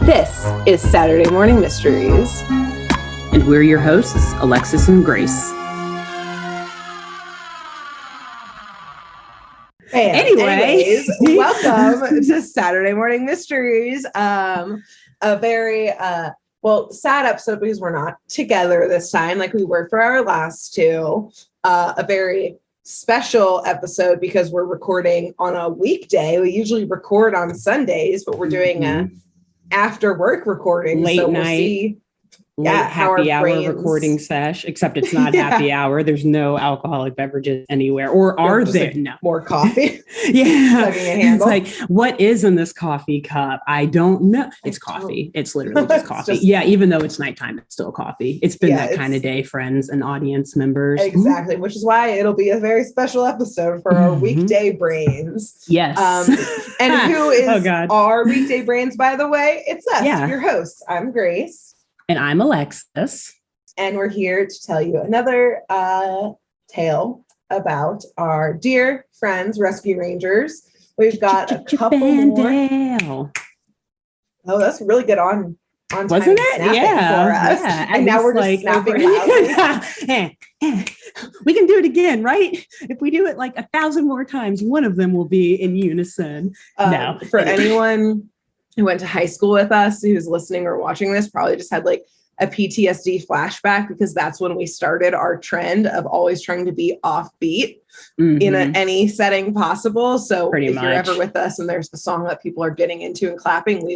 This is Saturday Morning Mysteries. And we're your hosts, Alexis and Grace. Anyways, welcome to Saturday Morning Mysteries. A very, sad episode because we're not together this time like we were for our last two. A very special episode because we're recording on a weekday. We usually record on Sundays, but we're doing a after work recording. Late so we'll night. See, Late happy hour recording sesh, except it's not happy hour. There's no alcoholic beverages anywhere. Or are there? Like no. More coffee. Yeah. It's like, what is in this coffee cup? I don't know. It's coffee. It's literally just coffee. Even though it's nighttime, it's still coffee. It's been that kind of day, friends and audience members. Exactly. Which is why it'll be a very special episode for our weekday brains. Yes. And who is our weekday brains, by the way? It's us, your hosts. I'm Grace. And I'm Alexis. And we're here to tell you another tale about our dear friends, Rescue Rangers. We've got a couple more. Oh, that's really good on time. Wasn't it? For us. Yeah. And now we're just snapping loudly. We can do it again, right? If we do it like 1,000 more times, one of them will be in unison. For anyone who went to high school with us, who's listening or watching this, probably just had like a PTSD flashback because that's when we started our trend of always trying to be offbeat in any setting possible. So if you're ever with us and there's a song that people are getting into and clapping,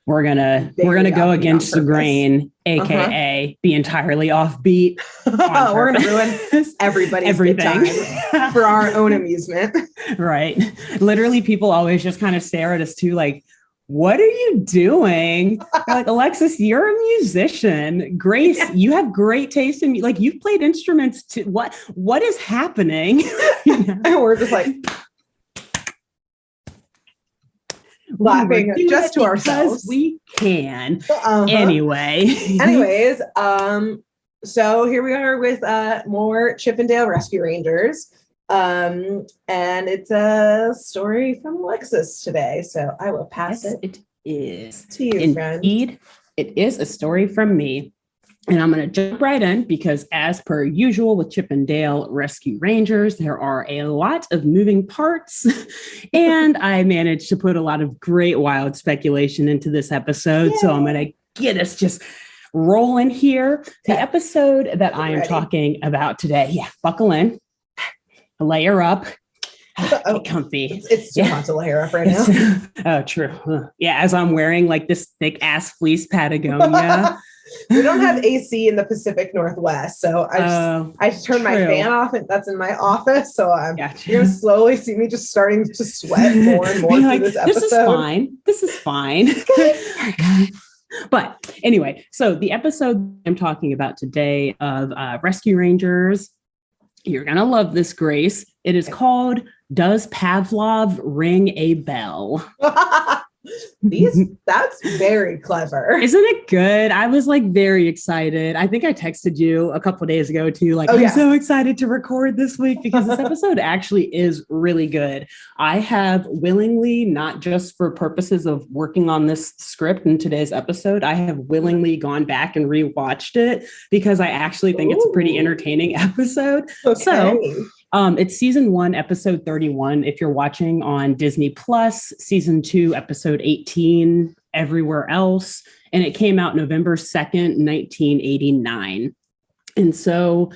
we're gonna go against the grain, aka be entirely offbeat. We're gonna ruin everybody's good time for our own amusement. Right. Literally, people always just kind of stare at us too, like, what are you doing? Like, Alexis, you're a musician. Grace, you have great taste in like you've played instruments too. What is happening? And we're just like laughing just to ourselves. We can. Anyways, so here we are with more Chippendale Rescue Rangers. And it's a story from Alexis today. So I will pass it is to you, friend. Indeed, it is a story from me. And I'm going to jump right in because as per usual with Chippendale Rescue Rangers, there are a lot of moving parts. And I managed to put a lot of great wild speculation into this episode. Yay. So I'm going to get us just rolling here. The episode that I am talking about today. Buckle in. Layer up. Get comfy. It's too hot to layer up right now. Oh, true. As I'm wearing like this thick ass fleece Patagonia. We don't have AC in the Pacific Northwest, so I just turned my fan off, and that's in my office. So you're gonna slowly see me just starting to sweat more and more through this episode. This is fine. But anyway, so the episode I'm talking about today of Rescue Rangers. You're going to love this, Grace. It is called Does Pavlov Ring a Bell? That's very clever. Isn't it good? I was like very excited. I think I texted you a couple of days ago too. Like, I'm so excited to record this week because this episode actually is really good. I have willingly, not just for purposes of working on this script in today's episode, I have willingly gone back and rewatched it because I actually think it's a pretty entertaining episode. Okay. So it's season 1, episode 31. If you're watching on Disney Plus, season 2, episode 18, everywhere else. And it came out November 2nd, 1989. And so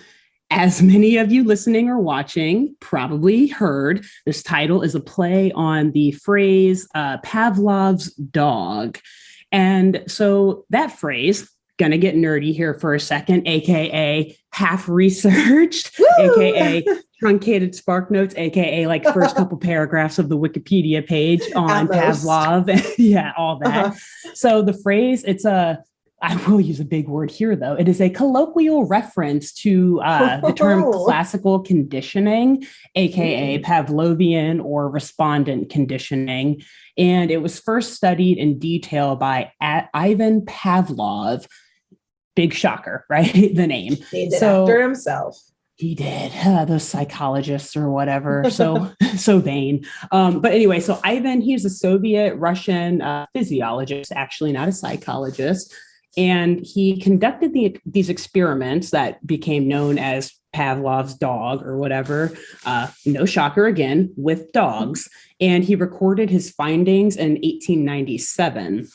as many of you listening or watching probably heard, this title is a play on the phrase Pavlov's dog. And so that phrase, gonna get nerdy here for a second, aka half researched, aka truncated spark notes, aka like first couple paragraphs of the Wikipedia page on Pavlov. All that. So the phrase, I will use a big word here though. It is a colloquial reference to the term classical conditioning, aka Pavlovian or respondent conditioning. And it was first studied in detail by Ivan Pavlov. Big shocker, right? The name. Named it after himself. He did. Those psychologists or whatever. So vain. But anyway, so Ivan, he's a Soviet Russian physiologist, actually not a psychologist. And he conducted these experiments that became known as Pavlov's dog or whatever. No shocker again, with dogs. And he recorded his findings in 1897.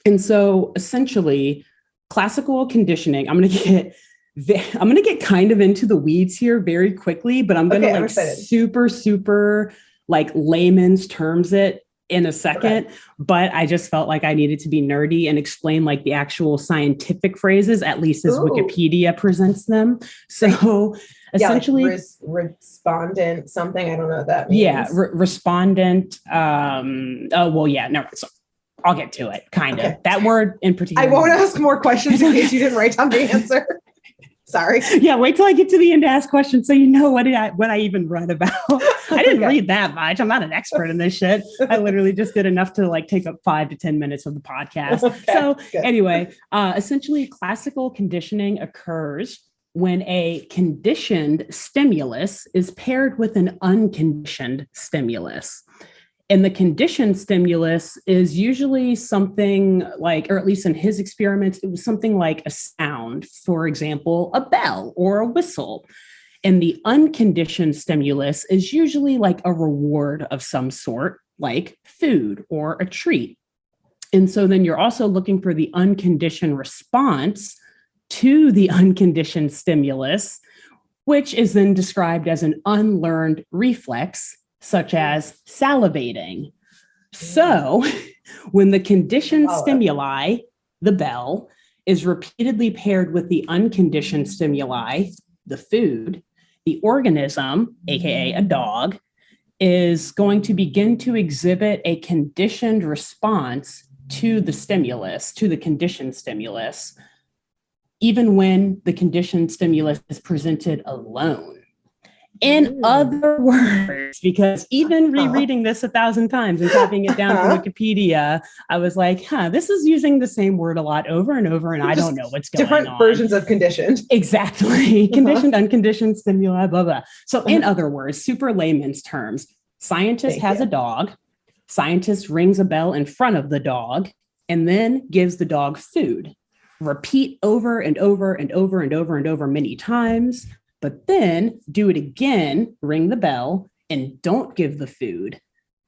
And so essentially, classical conditioning, I'm going to get kind of into the weeds here very quickly, but I'm going to super like layman's terms it in a second. Okay. But I just felt like I needed to be nerdy and explain like the actual scientific phrases, at least as Wikipedia presents them. So essentially, like respondent something. I don't know what that means. Yeah, respondent. So I'll get to it. Kind of that word in particular. I won't ask more questions in case you didn't write down the answer. Sorry. Yeah, wait till I get to the end to ask questions so you know what I even read about. I didn't read that much. I'm not an expert in this shit. I literally just did enough to like take up 5 to 10 minutes of the podcast. Anyway, essentially classical conditioning occurs when a conditioned stimulus is paired with an unconditioned stimulus. And the conditioned stimulus is usually something like, or at least in his experiments, it was something like a sound, for example, a bell or a whistle. And the unconditioned stimulus is usually like a reward of some sort, like food or a treat. And so then you're also looking for the unconditioned response to the unconditioned stimulus, which is then described as an unlearned reflex, such as salivating. So when the conditioned stimuli, the bell, is repeatedly paired with the unconditioned stimuli, the food, the organism, aka a dog, is going to begin to exhibit a conditioned response to the stimulus, to the conditioned stimulus, even when the conditioned stimulus is presented alone. In other words, because even rereading this 1,000 times and copying it down from Wikipedia, I was like, this is using the same word a lot over and over, and I don't know what's going on. Different versions of conditioned. Exactly. Conditioned, unconditioned, stimuli, blah, blah. So in other words, super layman's terms, scientist has a dog, scientist rings a bell in front of the dog, and then gives the dog food. Repeat over and over and over and over and over many times. But then do it again, ring the bell, and don't give the food.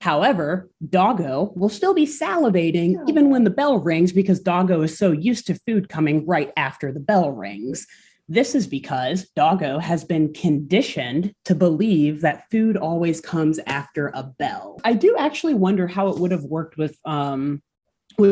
However, doggo will still be salivating even when the bell rings because doggo is so used to food coming right after the bell rings. This is because doggo has been conditioned to believe that food always comes after a bell. I do actually wonder how it would have worked with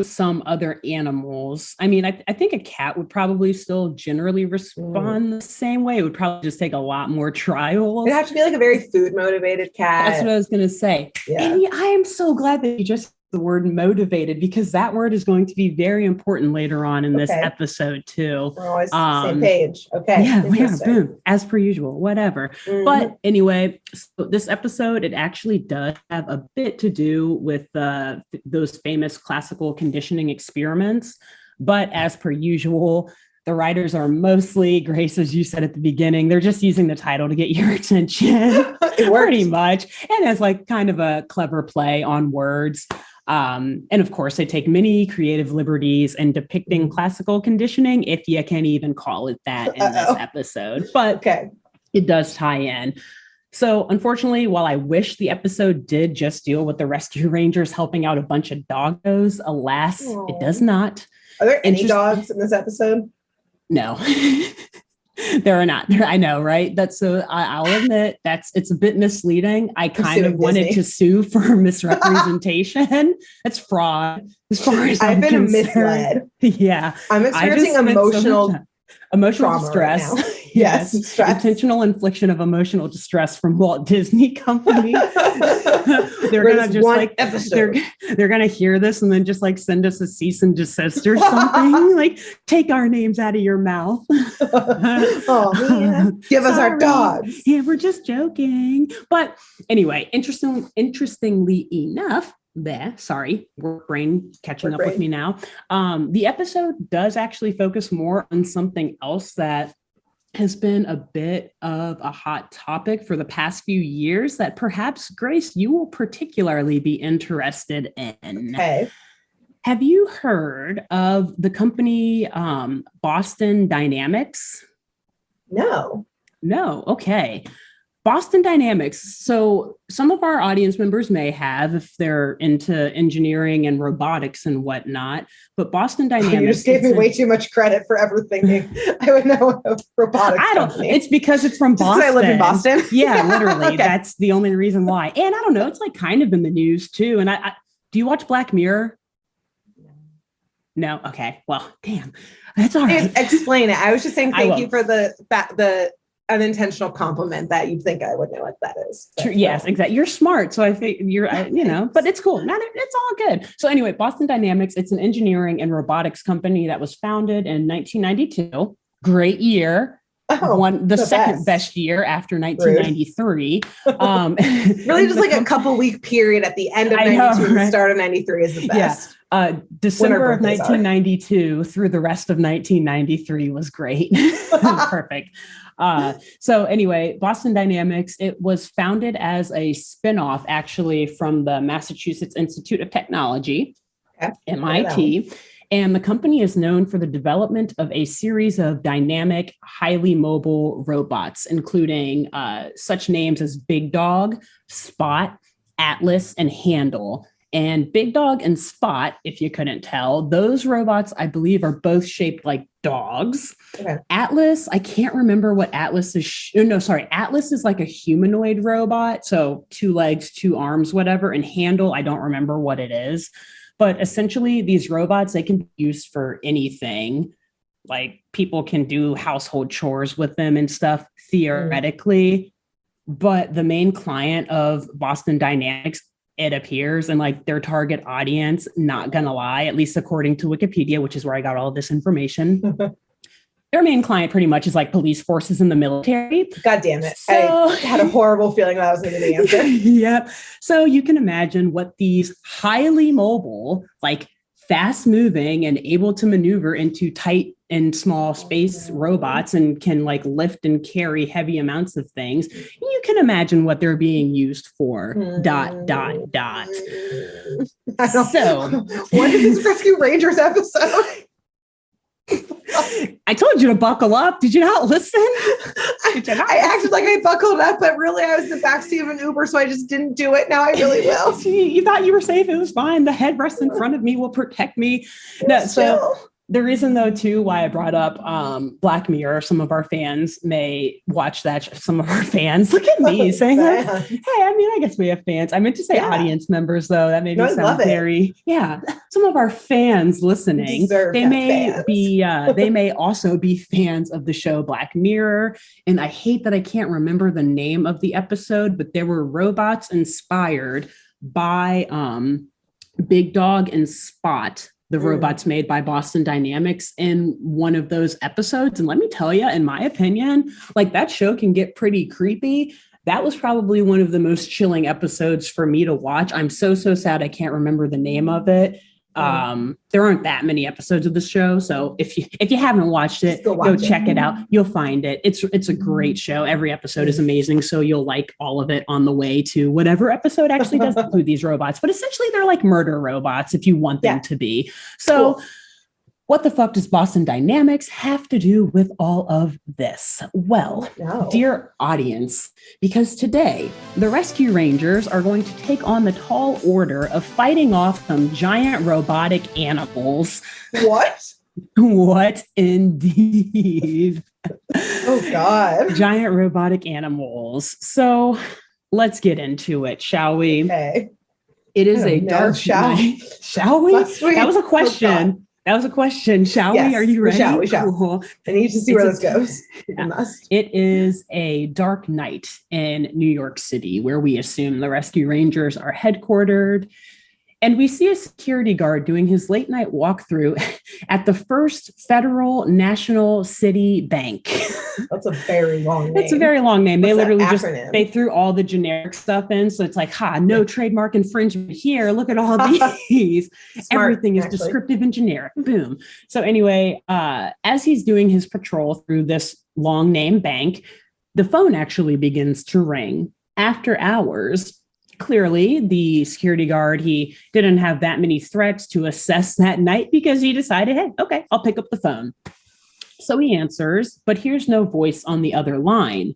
some other animals. I mean, I think a cat would probably still generally respond the same way. It would probably just take a lot more trials. It'd have to be like a very food motivated cat. That's what I was going to say. Yeah. And I am so glad that you just the word motivated, because that word is going to be very important later on in this episode too. We're always on the same page. Okay. Yeah, boom, as per usual, whatever. Mm-hmm. But anyway, so this episode, it actually does have a bit to do with those famous classical conditioning experiments. But as per usual, the writers are mostly, Grace, as you said at the beginning, they're just using the title to get your attention. It works. Pretty much. And as like kind of a clever play on words. And of course, they take many creative liberties in depicting classical conditioning, if you can even call it that in this episode. But it does tie in. So unfortunately, while I wish the episode did just deal with the rescue rangers helping out a bunch of doggos, alas, it does not. Are there any dogs in this episode? No. There are not. I know, right? That's so I'll admit it's a bit misleading. I kind of wanted to sue for misrepresentation. That's fraud. As far as I've been misled. Yeah. I'm experiencing emotional distress. Right yes. Stress. Intentional infliction of emotional distress from Walt Disney Company. They're gonna just like they're gonna hear this and then just like send us a cease and desist or something. Like, take our names out of your mouth. Oh man. Give us our dogs. Yeah, we're just joking. But anyway, interestingly enough, work brain catching up with me now. The episode does actually focus more on something else that has been a bit of a hot topic for the past few years that perhaps, Grace, you will particularly be interested in. Okay. Have you heard of the company Boston Dynamics? No. No. Okay. Boston Dynamics. So some of our audience members may have if they're into engineering and robotics and whatnot, but Boston Dynamics. You just gave me way too much credit for ever thinking I would know a robotics company. It's because it's from Boston. I live in Boston. Yeah, literally. Okay. That's the only reason why. And I don't know, it's like kind of in the news too. And I do you watch Black Mirror? No. Okay. Well, damn. That's all right. Explain it. I was just saying thank you for the unintentional compliment that you'd think I would know what that is. True, yes, exactly. You're smart. So I think you're, but it's cool. It's all good. So anyway, Boston Dynamics, it's an engineering and robotics company that was founded in 1992. Great year. The second best year after 1993. Really just like a couple week period at the end of 92 and the start of 93 is the best. Yeah. December of 1992 through the rest of 1993 was great. Perfect. So anyway, Boston Dynamics, it was founded as a spinoff actually from the Massachusetts Institute of Technology, MIT. And the company is known for the development of a series of dynamic, highly mobile robots, including such names as Big Dog, Spot, Atlas, and Handle. And Big Dog and Spot, if you couldn't tell, those robots, I believe, are both shaped like dogs. Okay. Atlas, I can't remember what Atlas is. Atlas is like a humanoid robot. So 2 legs, 2 arms, whatever. And Handle, I don't remember what it is. But essentially, these robots, they can be used for anything. Like people can do household chores with them and stuff, theoretically. But the main client of Boston Dynamics, it appears, and like their target audience, not gonna lie, at least according to Wikipedia, which is where I got all of this information. Their main client pretty much is like police forces in the military. God damn it. So, I had a horrible feeling that was going to be the answer. Yep. So you can imagine what these highly mobile, like fast moving and able to maneuver into tight and small space robots and can like lift and carry heavy amounts of things. You can imagine what they're being used for. ... So what is this Rescue Rangers episode? I told you to buckle up. Did you not listen? I acted like I buckled up, but really I was in the backseat of an Uber, so I just didn't do it. Now I really will. You thought you were safe. It was fine. The headrest in front of me will protect me. No, so the reason, though, too, why I brought up Black Mirror, some of our fans may watch that. Some of our fans, look at me saying that. Hey, I mean, I guess we have fans. I meant to say audience members, though. That made me sound very, some of our fans listening, they may also be fans of the show Black Mirror. And I hate that I can't remember the name of the episode, but there were robots inspired by Big Dog and Spot, the robots made by Boston Dynamics, in one of those episodes. And let me tell you, in my opinion, like that show can get pretty creepy. That was probably one of the most chilling episodes for me to watch. I'm so sad I can't remember the name of it. There aren't that many episodes of the show. So if you haven't watched it, go check it out. You'll find it. It's a great show. Every episode is amazing. So you'll like all of it on the way to whatever episode actually does include these robots. But essentially they're like murder robots if you want them to be. So what the fuck does Boston Dynamics have to do with all of this? Well, dear audience, because today the Rescue Rangers are going to take on the tall order of fighting off some giant robotic animals. What? What indeed? Oh, God. Giant robotic animals. So let's get into it, shall we? Okay. It is a dark night. Shall we? That was a question. That was a question. Shall we? Are you ready? We shall. Cool. I need to see where this goes. It is a dark night in New York City, where we assume the Rescue Rangers are headquartered. And we see a security guard doing his late night walkthrough at the First Federal National City Bank. That's a very long name. It's a very long name. What's they literally acronym? They threw all the generic stuff in. So it's like, no trademark infringement here. Look at all these. Smart, everything is descriptive and generic. Boom. So anyway, as he's doing his patrol through this long name bank, the phone actually begins to ring after hours. Clearly, the security guard, he didn't have that many threats to assess that night because he decided, hey, okay, I'll pick up the phone. So he answers, but hears no voice on the other line.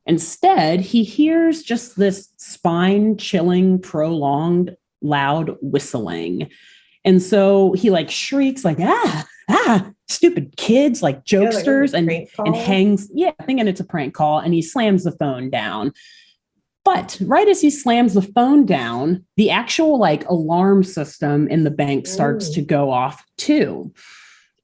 Instead, he hears just this spine-chilling, prolonged, loud whistling. And so he like shrieks like, stupid kids, like jokesters, and hangs. Yeah, thinking it's a prank call. And he slams the phone down. But right as he slams the phone down, the actual like alarm system in the bank starts to go off too.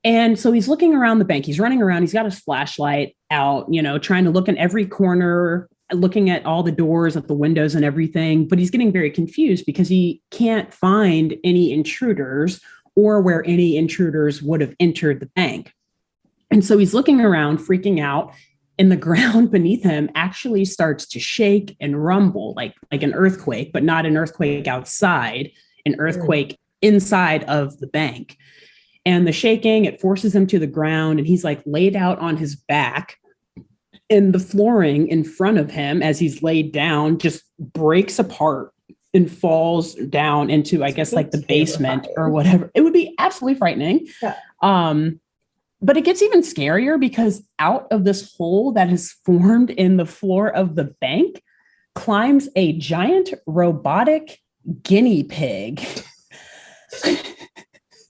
And so he's looking around the bank. He's running around. He's got his flashlight out, trying to look in every corner, looking at all the doors, at the windows and everything. But he's getting very confused because he can't find any intruders or where any intruders would have entered the bank. And so he's looking around, freaking out. And the ground beneath him actually starts to shake and rumble like an earthquake, but not an earthquake outside, an earthquake inside of the bank. And the shaking, it forces him to the ground, and he's like laid out on his back. And the flooring in front of him, as he's laid down, just breaks apart and falls down into, I guess, like the basement or whatever. It would be absolutely frightening. Yeah. But it gets even scarier because out of this hole that is formed in the floor of the bank climbs a giant robotic guinea pig.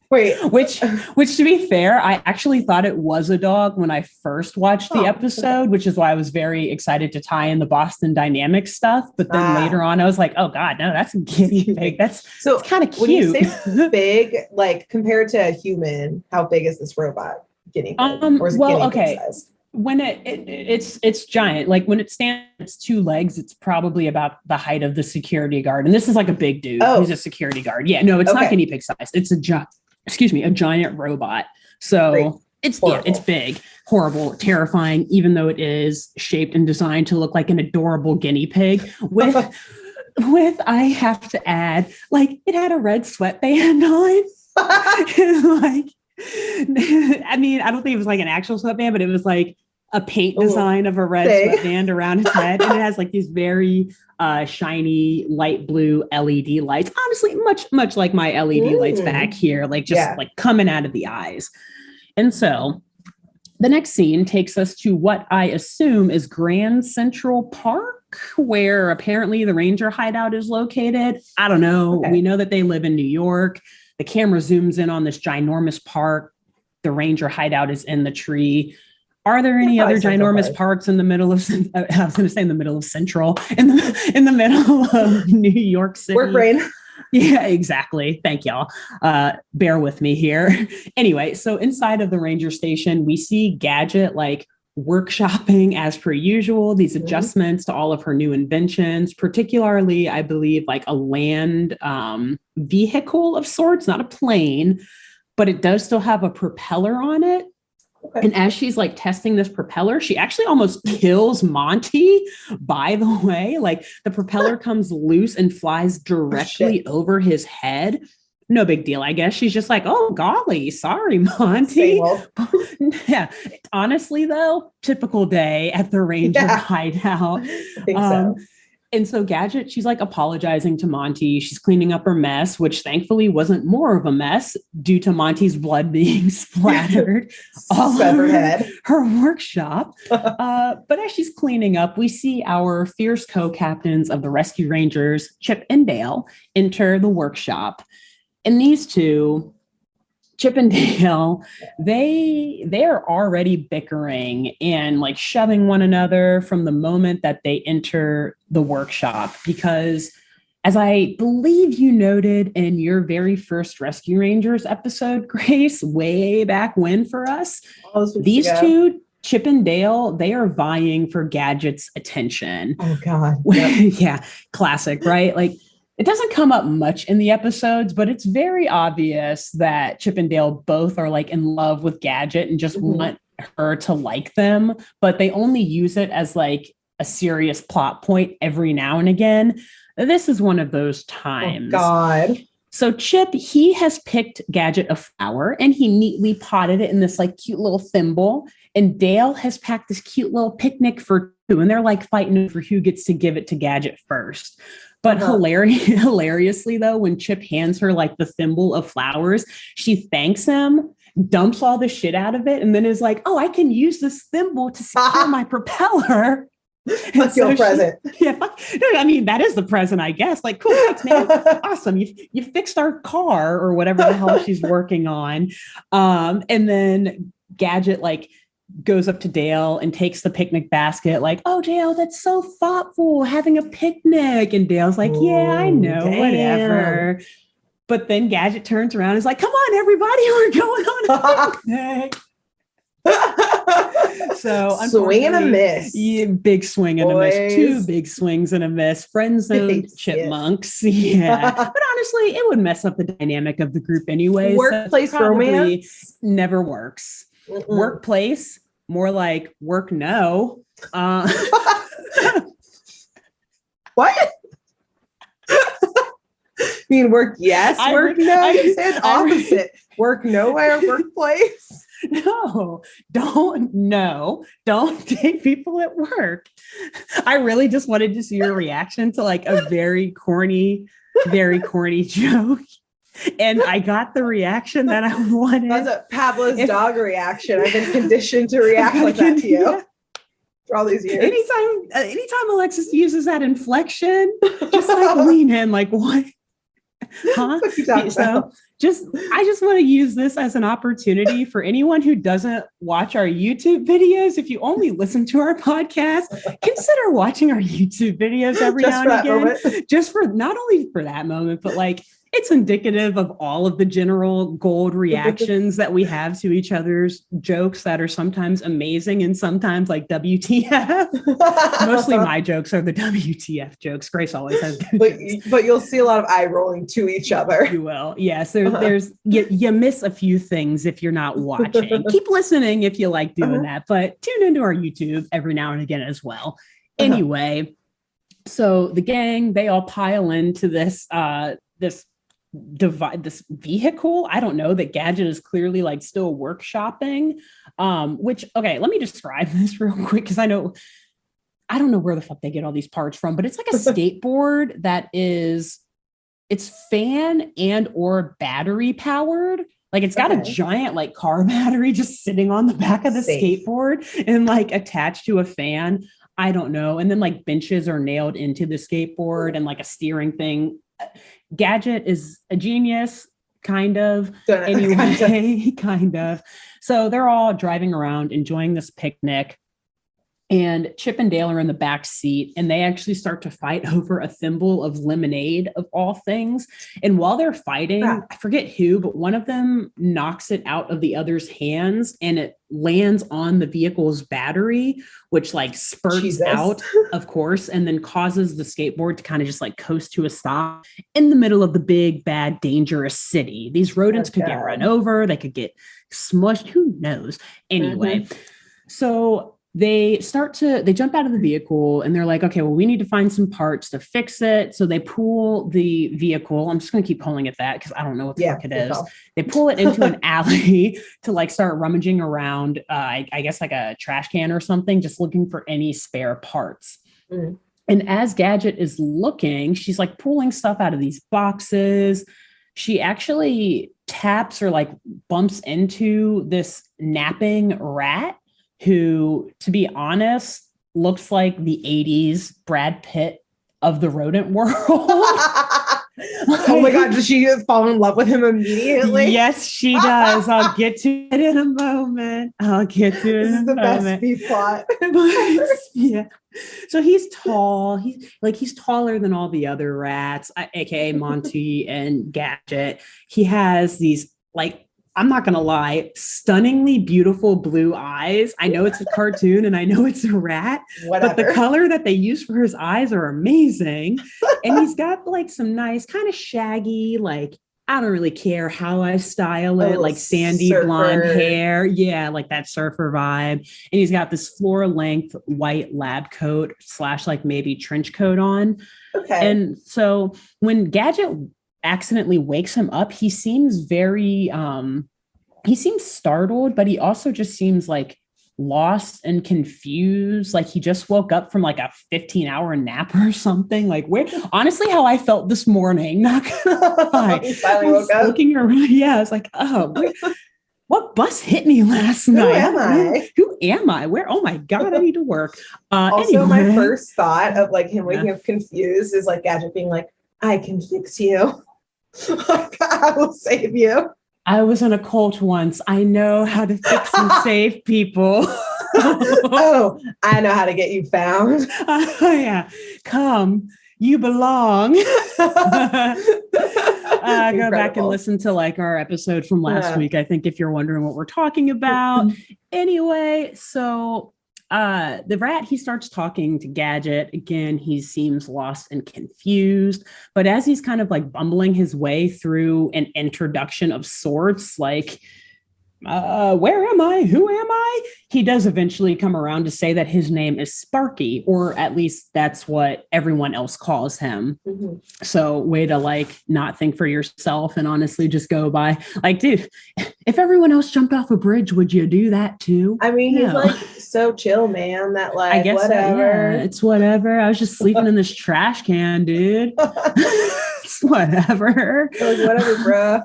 Wait, which to be fair, I actually thought it was a dog when I first watched the episode, which is why I was very excited to tie in the Boston Dynamics stuff. But then later on, I was like, oh God, no, that's a guinea pig. That's kind of cute. When you say big, like compared to a human, how big is this robot guinea pig? Or is it guinea pig size? When it's giant, like when it stands its two legs, it's probably about the height of the security guard. And this is like a big dude who's a security guard. Yeah, no, it's not guinea pig size. It's a giant robot. So it's big, horrible, terrifying, even though it is shaped and designed to look like an adorable guinea pig with, I have to add, like it had a red sweatband on. Like, I mean, I don't think it was like an actual sweatband, but it was like a paint design of a red sweatband around his head. And it has like these very shiny light blue LED lights. Honestly, much like my LED lights back here, like just like coming out of the eyes. And so the next scene takes us to what I assume is Grand Central Park, where apparently the Ranger hideout is located. I don't know. Okay. We know that they live in New York. The camera zooms in on this ginormous park. The Ranger hideout is in the tree. Are there any other ginormous parks in the middle of, I was going to say in the middle of Central, in the middle of New York City? Work brain. Yeah, exactly. Thank y'all. Bear with me here. Anyway, so inside of the Ranger station, we see Gadget like workshopping as per usual, these adjustments to all of her new inventions, particularly, I believe, like a land vehicle of sorts, not a plane, but it does still have a propeller on it. Okay. And as she's like testing this propeller, she actually almost kills Monty, by the way. Like the propeller comes loose and flies directly over his head. No big deal, I guess. She's just like, oh, golly, sorry, Monty. Yeah. Honestly, though, typical day at the Ranger hideout. I think so. And so Gadget, she's like apologizing to Monty. She's cleaning up her mess, which thankfully wasn't more of a mess due to Monty's blood being splattered all over her workshop. But as she's cleaning up, we see our fierce co-captains of the Rescue Rangers, Chip and Dale, enter the workshop. And these two, Chip and Dale, they're already bickering and like shoving one another from the moment that they enter the workshop. Because as I believe you noted in your very first Rescue Rangers episode, Grace, way back when for us, these two, Chip and Dale, they are vying for Gadget's attention. Oh God. Yep. Yeah. Classic, right? Like It doesn't come up much in the episodes, but it's very obvious that Chip and Dale both are like in love with Gadget and just want her to like them, but they only use it as like a serious plot point every now and again. This is one of those times. Oh, God. So Chip, he has picked Gadget a flower and he neatly potted it in this like cute little thimble. And Dale has packed this cute little picnic for two, and they're like fighting over who gets to give it to Gadget first. But hilariously, though, when Chip hands her like the thimble of flowers, she thanks him, dumps all the shit out of it, and then is like, oh, I can use this thimble to secure my propeller. Fuck your present. I mean, that is the present, I guess. Like, cool, thanks, man. Awesome. You fixed our car or whatever the hell she's working on. And then Gadget like goes up to Dale and takes the picnic basket, like, oh, Dale, that's so thoughtful, having a picnic. And Dale's like, yeah, I know, whatever. But then Gadget turns around and is like, come on, everybody, we're going on a picnic. So swing and a miss. Yeah, big swing and a miss. Two big swings and a miss. Friend zone chipmunks. Yeah. But honestly, it would mess up the dynamic of the group anyway. Workplace romance never works. Workplace, more like work no. What? You mean work yes, work no? You said opposite. Work nowhere, workplace. No, don't take people at work. I really just wanted to see your reaction to like a very corny joke. And I got the reaction that I wanted. That's a Pavlov's dog reaction. I've been conditioned to react like that to you for all these years. Anytime Alexis uses that inflection, just like lean in, like what? Huh? What you talking about? I just want to use this as an opportunity for anyone who doesn't watch our YouTube videos. If you only listen to our podcast, consider watching our YouTube videos every now and again. Just for not only for that moment, but like it's indicative of all of the general gold reactions that we have to each other's jokes that are sometimes amazing and sometimes like WTF. Mostly my jokes are the WTF jokes. Grace always has good but you'll see a lot of eye rolling to each other. You will. Yes, there's you miss a few things if you're not watching. Keep listening if you like doing that, but tune into our YouTube every now and again as well. Anyway, so the gang, they all pile into this this vehicle. I don't know, that Gadget is clearly like still workshopping. Which, okay, let me describe this real quick because I don't know where the fuck they get all these parts from, but it's like a skateboard that it's fan and or battery powered. Like it's got a giant like car battery just sitting on the back of the skateboard and like attached to a fan. I don't know. And then like benches are nailed into the skateboard and like a steering thing. Gadget is a genius, kind of. Anyway, kind of. So they're all driving around, enjoying this picnic. And Chip and Dale are in the back seat, and they actually start to fight over a thimble of lemonade, of all things. And while they're fighting, I forget who, but one of them knocks it out of the other's hands, and it lands on the vehicle's battery, which like spurts out, of course, and then causes the skateboard to kind of just like coast to a stop in the middle of the big, bad, dangerous city. These rodents could get run over. They could get smushed. Who knows? Anyway, so they jump out of the vehicle and they're like, okay, well, we need to find some parts to fix it. So they pull the vehicle. I'm just going to keep calling it that because I don't know what the fuck it is. They pull it into an alley to like start rummaging around, I guess like a trash can or something, just looking for any spare parts. And as Gadget is looking, she's like pulling stuff out of these boxes. She actually taps or like bumps into this napping rat who, to be honest, looks like the 80s Brad Pitt of the rodent world. Oh my God, does she fall in love with him immediately? Yes, she does. I'll get to it in a moment. This is the best B-plot. Yeah. So he's tall. He's taller than all the other rats, aka Monty and Gadget. He has these like I'm not going to lie, stunningly beautiful blue eyes. I know it's a cartoon and I know it's a rat, but the color that they use for his eyes are amazing. And he's got like some nice kind of shaggy, like, I don't really care how I style it, like sandy blonde hair. Yeah, like that surfer vibe. And he's got this floor length white lab coat / like maybe trench coat on. Okay. And so when Gadget accidentally wakes him up, he seems very he seems startled, but he also just seems like lost and confused, like he just woke up from like a 15-hour nap or something. Like, where honestly how I felt this morning, not gonna lie. He finally woke up. Looking around, yeah, I was like, oh, what bus hit me last night? Who am I? Where? Oh my God, I need to work. Also, anyway. My first thought of like him waking up confused is like Gadget being like, I can fix you. I will save you. I was in a cult once. I know how to fix and save people. Oh, I know how to get you found. Yeah. Come, you belong. Go back and listen to like our episode from last week. I think if you're wondering what we're talking about. Anyway, so the rat, he starts talking to Gadget. Again, he seems lost and confused, but as he's kind of like bumbling his way through an introduction of sorts, like, where am I? Who am I? He does eventually come around to say that his name is Sparky, or at least that's what everyone else calls him. Mm-hmm. So way to like not think for yourself and honestly just go by like, dude, if everyone else jumped off a bridge, would you do that too? I mean, he's like so chill, man, that like, I guess whatever. It's whatever. I was just sleeping in this trash can, dude. It's whatever. Like, whatever, bro.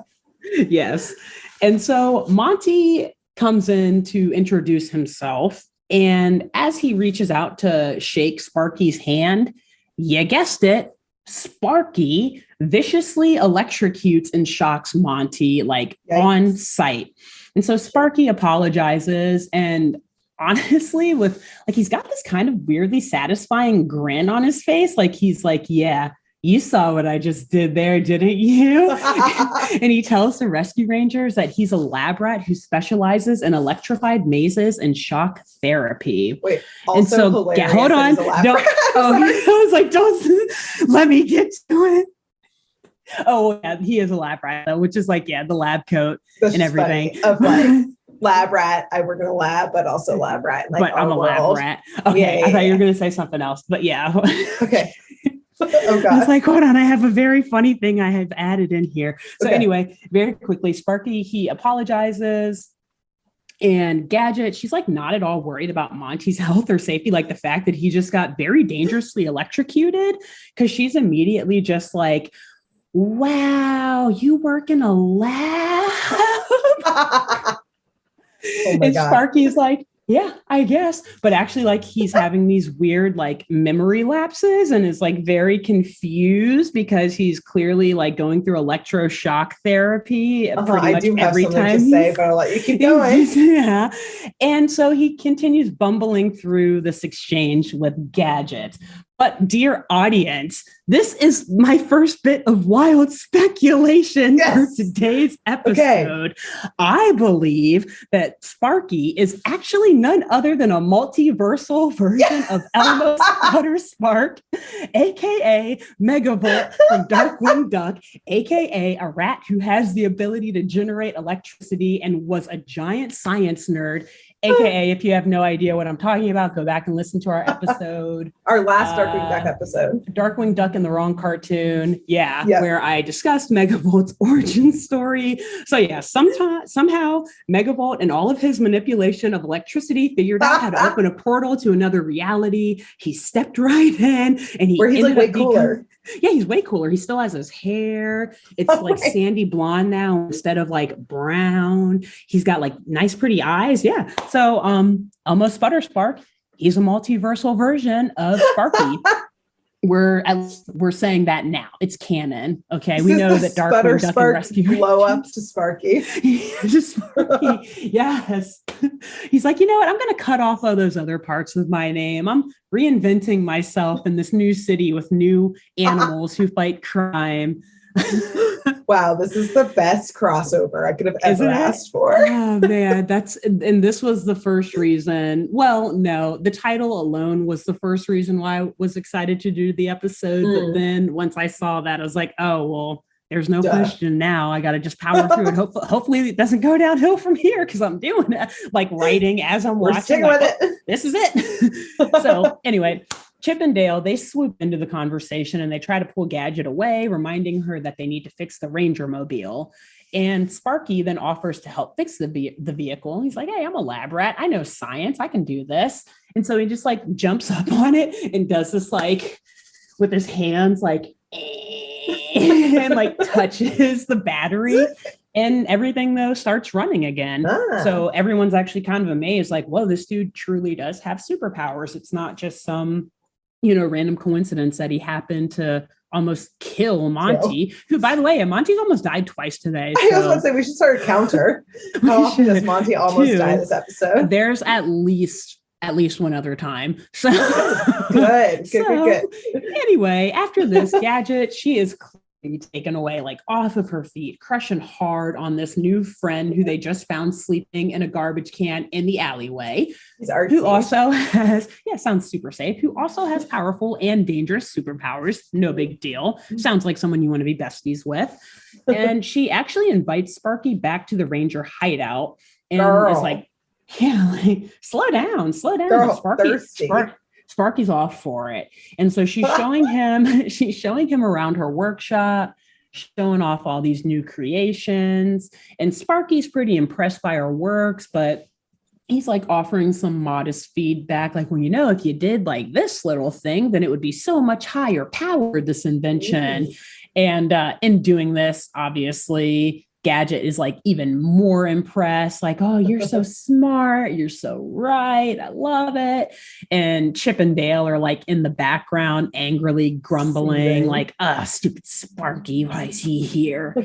Yes. And so Monty comes in to introduce himself. And as he reaches out to shake Sparky's hand, you guessed it, Sparky viciously electrocutes and shocks Monty like on sight. And so Sparky apologizes, and honestly, with like, he's got this kind of weirdly satisfying grin on his face. Like he's like, yeah, you saw what I just did there, didn't you? And he tells the rescue rangers that he's a lab rat who specializes in electrified mazes and shock therapy. Wait, also and so, hilarious. Hold on. I was like, don't let me get to it. Oh, yeah, he is a lab rat, though, which is like, yeah, the lab coat and everything. Of like, lab rat, I work in a lab, but also lab rat. Like, but I'm a lab rat. Okay, I thought you were going to say something else, but yeah. Okay. Oh God. It's like, hold on, I have a very funny thing I have added in here. So anyway, very quickly, Sparky, he apologizes. And Gadget, she's like not at all worried about Monty's health or safety, like the fact that he just got very dangerously electrocuted, because she's immediately just like, wow, you work in a lab? Oh my and God. Sparky's like, yeah, I guess. But actually, like, he's having these weird, like, memory lapses and is, like, very confused because he's clearly, like, going through electroshock therapy pretty much every time. To say, but I'll let you keep going. Yeah. And so he continues bumbling through this exchange with Gadget. But dear audience, this is my first bit of wild speculation for today's episode. Okay. I believe that Sparky is actually none other than a multiversal version of Elmo's Butter Spark, aka Megavolt from Darkwing Duck, aka a rat who has the ability to generate electricity and was a giant science nerd. AKA, if you have no idea what I'm talking about, go back and listen to our episode. Our last Darkwing Duck episode. Darkwing Duck in the Wrong Cartoon. Yeah, where I discussed Megavolt's origin story. So yeah, somehow Megavolt and all of his manipulation of electricity figured out how to open a portal to another reality. He stepped right in and he's like way cooler. Yeah, he's way cooler. He still has his hair. It's like sandy blonde now instead of like brown. He's got like nice, pretty eyes. Yeah. So Elmo's Butter Spark, he's a multiversal version of Sparky. We're saying that now. It's canon. Okay. We know that Darkwing Duck and Rescue blow up to Sparky. Just Sparky. Yes. He's like, you know what? I'm going to cut off all those other parts of my name. I'm reinventing myself in this new city with new animals who fight crime. Wow, this is the best crossover I could have ever asked for. Oh man, and this was the first reason. Well, no, the title alone was the first reason why I was excited to do the episode. But then once I saw that, I was like, oh, well, there's no question now. I got to just power through it. Hopefully it doesn't go downhill from here because I'm doing it, like writing as I'm watching. Like, with it. This is it. So anyway, Chip and Dale, they swoop into the conversation and they try to pull Gadget away, reminding her that they need to fix the Ranger mobile. And Sparky then offers to help fix the vehicle. He's like, hey, I'm a lab rat. I know science. I can do this. And so he just like jumps up on it and does this like with his hands like and like touches the battery. And everything, though, starts running again. So everyone's actually kind of amazed, like, whoa, this dude truly does have superpowers. It's not just some, random coincidence that he happened to almost kill Monty, who, by the way, Monty's almost died twice today. So. I was going to say, we should start a counter. How often does Monty almost die this episode? There's at least one other time. So good. Anyway, after this, Gadget, she is taken away, like off of her feet, crushing hard on this new friend who they just found sleeping in a garbage can in the alleyway. Who also has, sounds super safe, who also has powerful and dangerous superpowers. No big deal. Sounds like someone you want to be besties with. And she actually invites Sparky back to the Ranger hideout and is like, slow down. Girl, Sparky's off for it. And so she's showing him around her workshop, showing off all these new creations. And Sparky's pretty impressed by her works, but he's like offering some modest feedback. Like, well, if you did like this little thing, then it would be so much higher powered, this invention. And in doing this, obviously, Gadget is like even more impressed, like, oh, you're so smart. You're so right. I love it. And Chip and Dale are like in the background, angrily grumbling, like, stupid Sparky. Why is he here?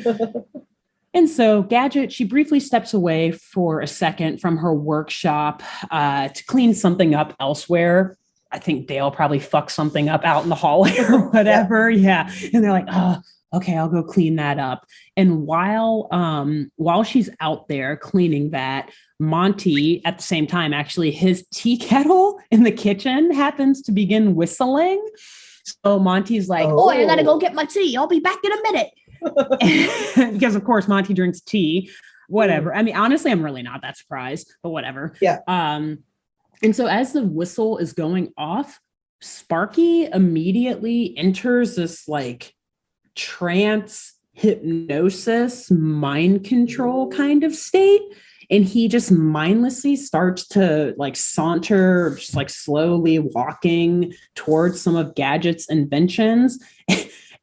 And so Gadget, she briefly steps away for a second from her workshop to clean something up elsewhere. I think Dale probably fucked something up out in the hallway or whatever. Yeah. And they're like, oh, okay, I'll go clean that up. And while she's out there cleaning that, Monty, at the same time, actually, his tea kettle in the kitchen happens to begin whistling. So Monty's like, oh, I gotta go get my tea. I'll be back in a minute. Because, of course, Monty drinks tea, whatever. I mean, honestly, I'm really not that surprised, but whatever. Yeah. And so as the whistle is going off, Sparky immediately enters this like trance hypnosis mind control kind of state, and he just mindlessly starts to like saunter, just like slowly walking towards some of Gadget's inventions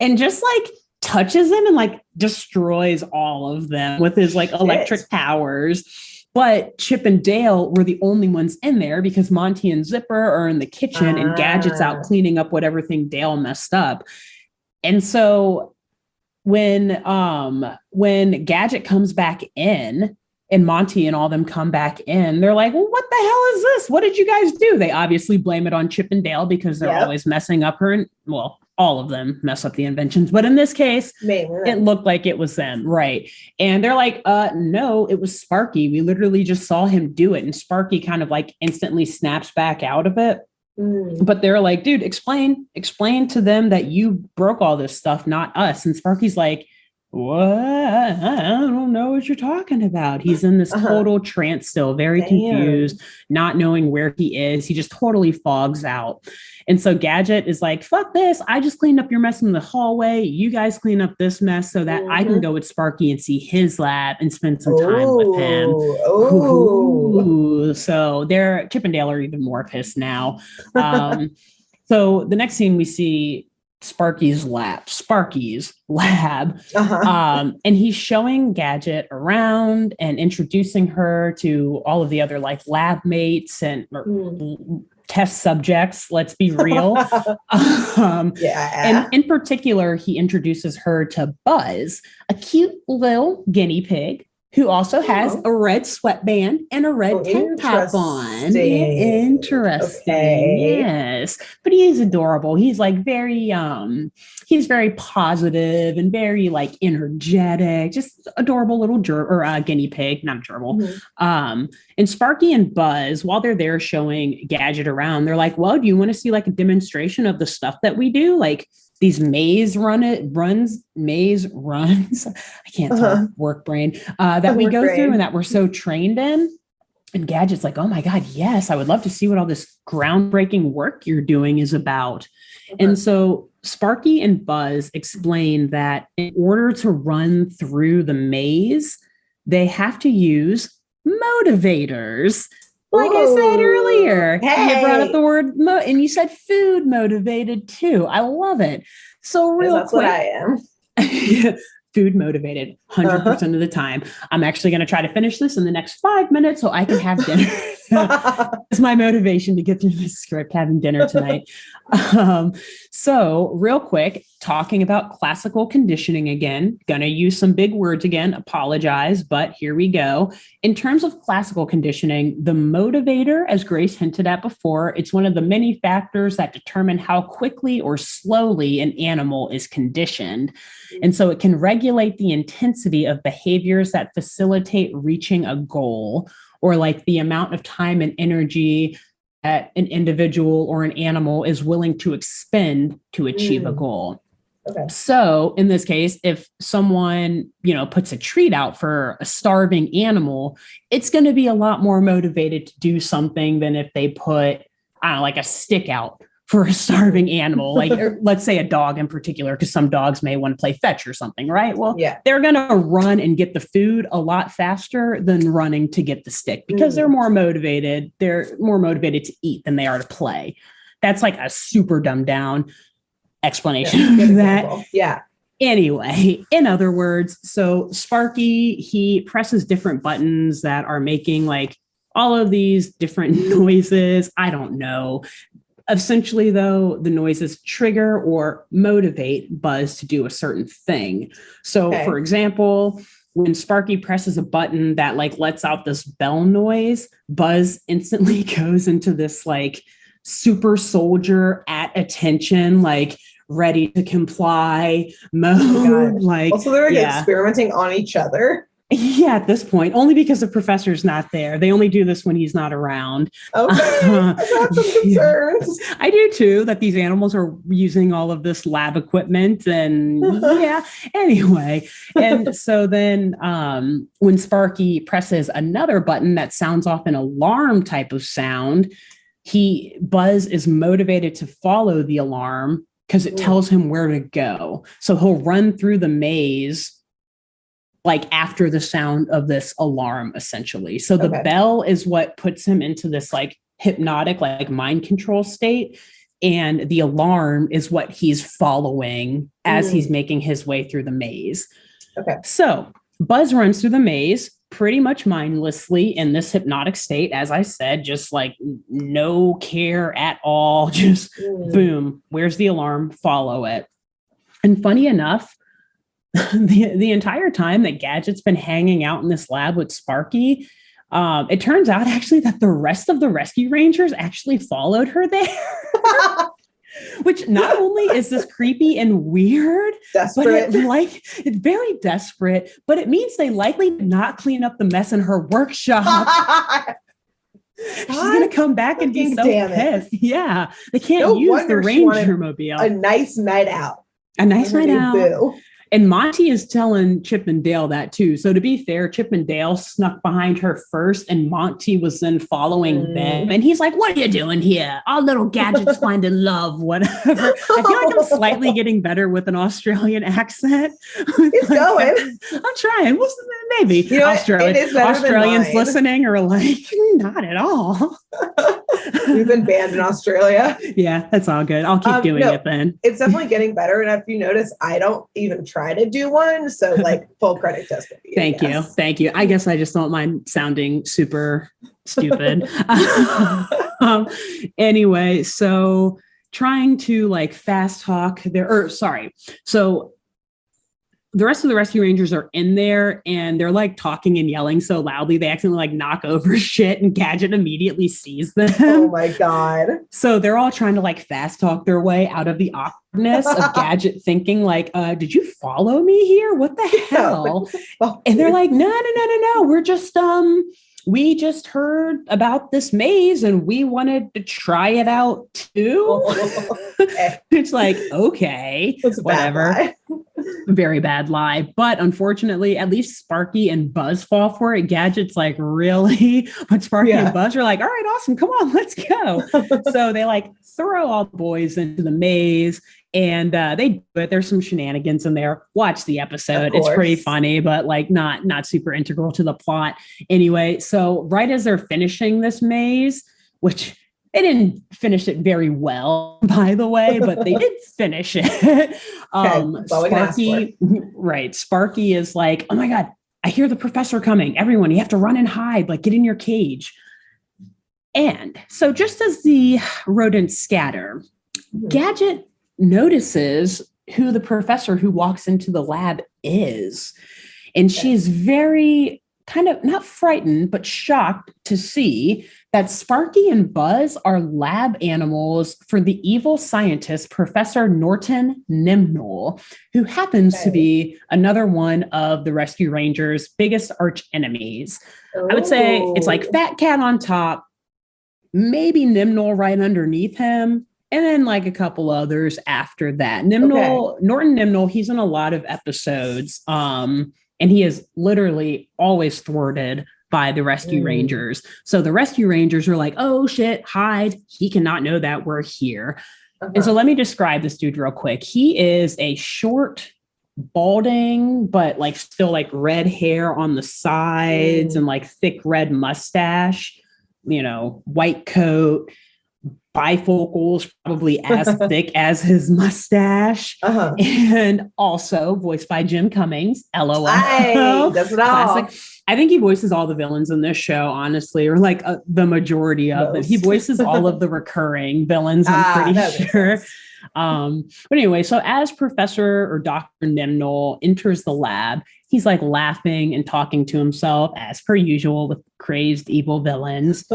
and just like touches them and like destroys all of them with his like electric powers. But Chip and Dale were the only ones in there because Monty and Zipper are in the kitchen and Gadget's out cleaning up whatever thing Dale messed up. And so when Gadget comes back in and Monty and all them come back in, they're like, well, what the hell is this? What did you guys do? They obviously blame it on Chip and Dale because they're always messing up her. Well, all of them mess up the inventions. But in this case, it looked like it was them. Right. And they're like, no, it was Sparky. We literally just saw him do it. And Sparky kind of like instantly snaps back out of it. But they're like, dude, explain to them that you broke all this stuff, not us. And Sparky's like, what? I don't know what you're talking about. He's in this total trance still, very confused, not knowing where he is. He just totally fogs out. And so Gadget is like, fuck this. I just cleaned up your mess in the hallway. You guys clean up this mess so that I can go with Sparky and see his lab and spend some time with him. So Chip and Dale are even more pissed now. So the next scene we see Sparky's lab, and he's showing Gadget around and introducing her to all of the other like lab mates and test subjects. Let's be real. And in particular, he introduces her to Buzz, a cute little guinea pig who also has a red sweatband and a red tank top on. Interesting. Okay. Yes. But he is adorable. He's like he's very positive and very like energetic, just adorable little guinea pig, not gerbil. Mm-hmm. And Sparky and Buzz, while they're there showing Gadget around, they're like, well, do you want to see like a demonstration of the stuff that we do? Like these maze runs. I can't talk, work brain, that we go through and that we're so trained in. And Gadget's like, oh my God, yes, I would love to see what all this groundbreaking work you're doing is about. And so Sparky and Buzz explain that in order to run through the maze, they have to use motivators. Like I said earlier, you brought up the word and you said food motivated too. I love it. So real quick. That's what I am. Food motivated 100% of the time. I'm actually going to try to finish this in the next 5 minutes so I can have dinner. It's my motivation to get through this script, having dinner tonight. So real quick, talking about classical conditioning again, going to use some big words again, apologize, but here we go. In terms of classical conditioning, the motivator, as Grace hinted at before, it's one of the many factors that determine how quickly or slowly an animal is conditioned. And so it can regulate the intensity of behaviors that facilitate reaching a goal, or like the amount of time and energy that an individual or an animal is willing to expend to achieve a goal. Okay. So in this case, if someone, puts a treat out for a starving animal, it's going to be a lot more motivated to do something than if they put, like a stick out for a starving animal, like let's say a dog in particular, because some dogs may want to play fetch or something, right? Well, they're going to run and get the food a lot faster than running to get the stick because they're more motivated. They're more motivated to eat than they are to play. That's like a super dumbed down explanation of that. Yeah. Anyway, in other words, so Sparky, he presses different buttons that are making like all of these different noises. I don't know. Essentially, though, the noises trigger or motivate Buzz to do a certain thing. So, for example, when Sparky presses a button that like lets out this bell noise, Buzz instantly goes into this like super soldier at attention, like ready to comply mode. Like, also, they're experimenting on each other. Yeah, at this point, only because the professor's not there. They only do this when he's not around. Okay, I have some concerns. I do too, that these animals are using all of this lab equipment and anyway. And so then when Sparky presses another button that sounds off an alarm type of sound, Buzz is motivated to follow the alarm because it tells him where to go. So he'll run through the maze like after the sound of this alarm, essentially. So the bell is what puts him into this like hypnotic, like mind control state. And the alarm is what he's following as he's making his way through the maze. Okay. So Buzz runs through the maze pretty much mindlessly in this hypnotic state. As I said, just like no care at all. Just boom, where's the alarm? Follow it. And funny enough, the entire time that Gadget's been hanging out in this lab with Sparky, it turns out actually that the rest of the rescue rangers actually followed her there. Which not only is this creepy and weird, desperate. But it's very desperate, but it means they likely did not clean up the mess in her workshop. She's going to come back and be so pissed. Yeah, they can't use the Ranger mobile. A nice night out. A nice night out. Boo. And Monty is telling Chip and Dale that too. So to be fair, Chip and Dale snuck behind her first and Monty was then following them. And he's like, what are you doing here? Our little Gadget's finding love, whatever. I feel like I'm slightly getting better with an Australian accent. It's going. I'm trying. Maybe. Australians listening are like, not at all. We've been banned in Australia. Yeah, that's all good. I'll keep doing it then. It's definitely getting better. And if you notice, I don't even try to do one. So like full credit to you. Thank you. I guess I just don't mind sounding super stupid. Anyway, so trying to like fast talk there, so the rest of the rescue rangers are in there and they're like talking and yelling so loudly they accidentally like knock over shit, and Gadget immediately sees them. Oh my God. So they're all trying to like fast talk their way out of the awkwardness of Gadget thinking like, did you follow me here? What the hell? And they're like, no. We just heard about this maze and we wanted to try it out too. It's like, okay, whatever. Very bad lie. But unfortunately, at least Sparky and Buzz fall for it. Gadget's like, really? But Sparky and Buzz are like, all right, awesome. Come on, let's go. So they like throw all the boys into the maze. And they do it. There's some shenanigans in there. Watch the episode. It's pretty funny, but like not super integral to the plot. Anyway, so right as they're finishing this maze, which they didn't finish it very well, by the way, but they did finish it. Sparky is like, oh my God, I hear the professor coming. Everyone, you have to run and hide, like get in your cage. And so just as the rodents scatter, Gadget notices who the professor who walks into the lab is. And she's very kind of not frightened, but shocked to see that Sparky and Buzz are lab animals for the evil scientist, Professor Norton Nimnol, who happens to be another one of the Rescue Rangers' biggest arch enemies. I would say it's like Fat Cat on top, maybe Nimnol right underneath him, and then like a couple others after that. Norton Nimnol, he's in a lot of episodes, and he is literally always thwarted by the Rescue Rangers. So the Rescue Rangers are like, oh shit, hide. He cannot know that we're here. And so let me describe this dude real quick. He is a short, balding, but like still like red hair on the sides and like thick red mustache, white coat, bifocals, probably as thick as his mustache, and also voiced by Jim Cummings. LOL. That's it all. I think he voices all the villains in this show, honestly, or like the majority of them. He voices all of the recurring villains, I'm pretty sure. But anyway, so as Professor or Dr. Nimnol enters the lab, he's like laughing and talking to himself as per usual with crazed evil villains.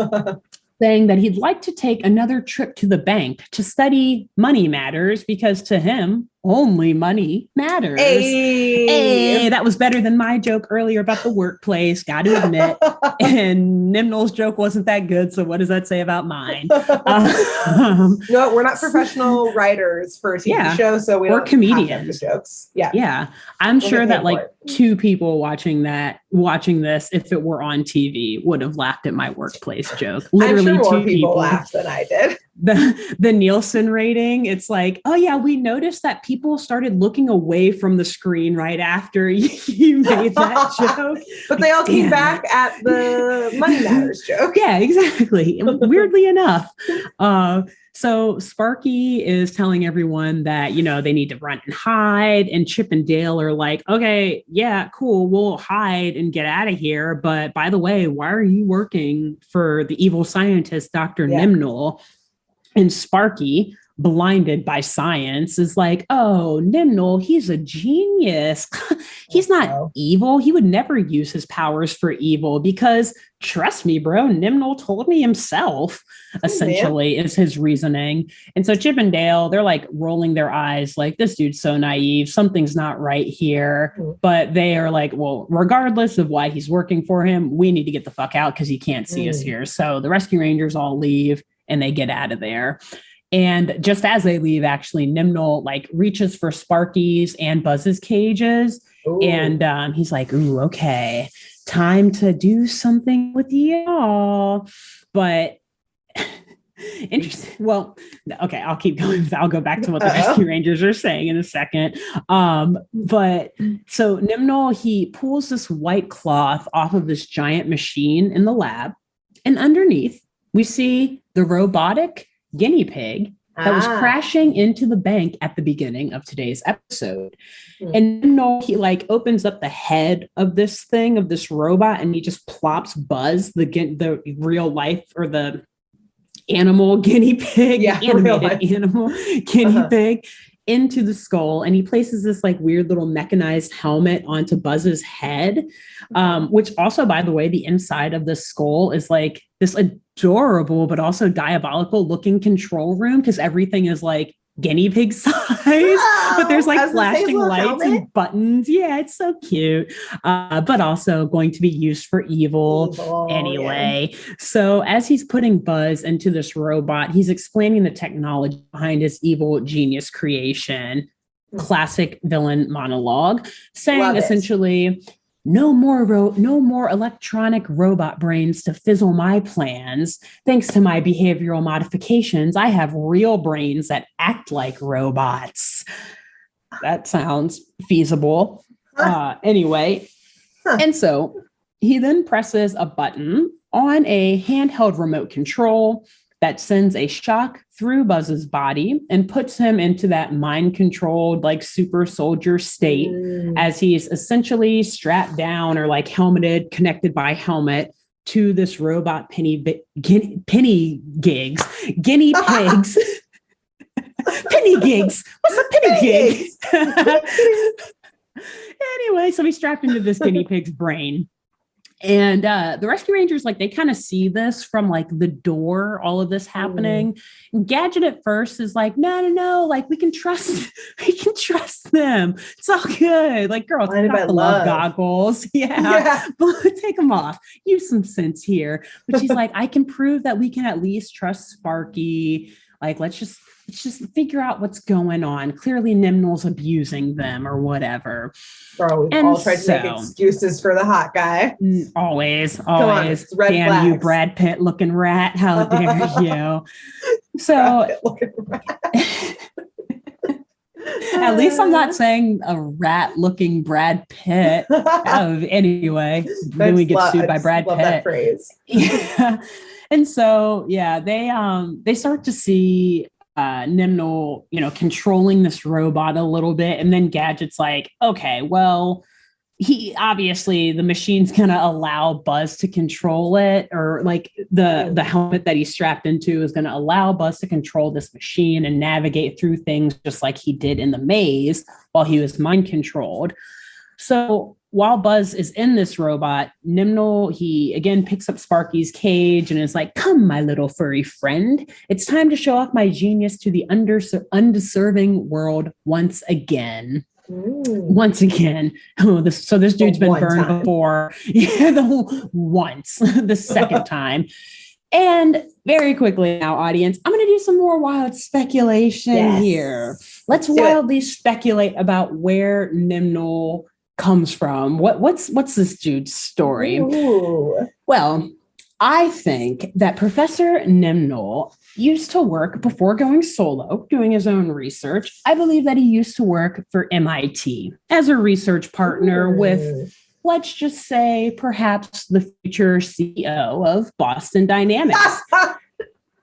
Saying that he'd like to take another trip to the bank to study money matters because to him, only money matters. Hey, that was better than my joke earlier about the workplace, got to admit. And Nimnol's joke wasn't that good, so what does that say about mine? No, we're not professional writers for a TV show, so we don't comedians. Have jokes. I'm sure that like two people watching this, if it were on TV, would have laughed at my workplace joke. Literally, I'm sure more two people laughed than I did. The Nielsen rating, it's like, oh yeah, we noticed that people started looking away from the screen right after you made that joke. But they all came back at the money matters joke. Yeah, exactly. Weirdly enough. So Sparky is telling everyone that, they need to run and hide, and Chip and Dale are like, okay, yeah, cool. We'll hide and get out of here. But by the way, why are you working for the evil scientist, Dr. Nimnol? And Sparky, blinded by science, is like, oh, Nimnol, he's a genius. He's not evil. He would never use his powers for evil because, trust me, bro, Nimnol told me himself, essentially, is his reasoning. And so Chip and Dale, they're like rolling their eyes like, this dude's so naive. Something's not right here. But they are like, well, regardless of why he's working for him, we need to get the fuck out because he can't see us here. So the Rescue Rangers all leave and they get out of there. And just as they leave, actually, Nimnol like reaches for Sparky's and Buzz's cages. Ooh. And he's like, ooh, okay, time to do something with y'all. But interesting. Well, okay, I'll keep going. I'll go back to what the Rescue Rangers are saying in a second. But so Nimnol, he pulls this white cloth off of this giant machine in the lab. And underneath, we see the robotic guinea pig that was crashing into the bank at the beginning of today's episode. And he like opens up the head of this thing, of this robot, and he just plops Buzz, the real life or the animal guinea pig, animated animal guinea pig, into the skull, and he places this like weird little mechanized helmet onto Buzz's head, which also, by the way, the inside of the skull is like this adorable but also diabolical looking control room, because everything is like guinea pig size, but there's like flashing lights and buttons. Yeah, it's so cute, but also going to be used for evil anyway. Yeah. So as he's putting Buzz into this robot, he's explaining the technology behind his evil genius creation. Classic villain monologue, saying essentially, no more electronic robot brains to fizzle my plans. Thanks to my behavioral modifications, I have real brains that act like robots. That sounds feasible. Anyway, and so he then presses a button on a handheld remote control that sends a shock through Buzz's body and puts him into that mind-controlled, like super soldier state as he's essentially strapped down or like helmeted, connected by helmet to this robot guinea pigs. Penny gigs. What's a penny gig? Anyway, so he's strapped into this guinea pig's brain. And the Rescue Rangers, like, they kind of see this from like the door, all of this happening. And Gadget at first is like, no, like we can trust them. It's all good. Like, girl, take off the love goggles. Yeah. But take them off. Use some sense here. But she's like, I can prove that we can at least trust Sparky. Like, let's just figure out what's going on. Clearly Nimnal's abusing them or whatever. Bro, we've all tried to make excuses for the hot guy. Always. Damn you, Brad Pitt looking rat. How dare you? So at least I'm not saying a rat looking Brad Pitt. Anyway, then we get sued by Brad Pitt. That phrase. Yeah. And so, yeah, they start to see Nimnal, controlling this robot a little bit. And then Gadget's like, okay, well, the machine's going to allow Buzz to control it, or like the helmet that he's strapped into is going to allow Buzz to control this machine and navigate through things just like he did in the maze while he was mind controlled. So while Buzz is in this robot, Nimnal, he again picks up Sparky's cage and is like, come, my little furry friend. It's time to show off my genius to the undeserving world once again. Once again. So this dude's been burned before. Yeah, the second time. And very quickly now, audience, I'm going to do some more wild speculation here. Let's wildly speculate about where Nimnal comes from. What's this dude's story? Ooh. Well, I think that Professor Nimnal used to work before going solo, doing his own research. I believe that he used to work for MIT as a research partner with, let's just say, perhaps the future CEO of Boston Dynamics.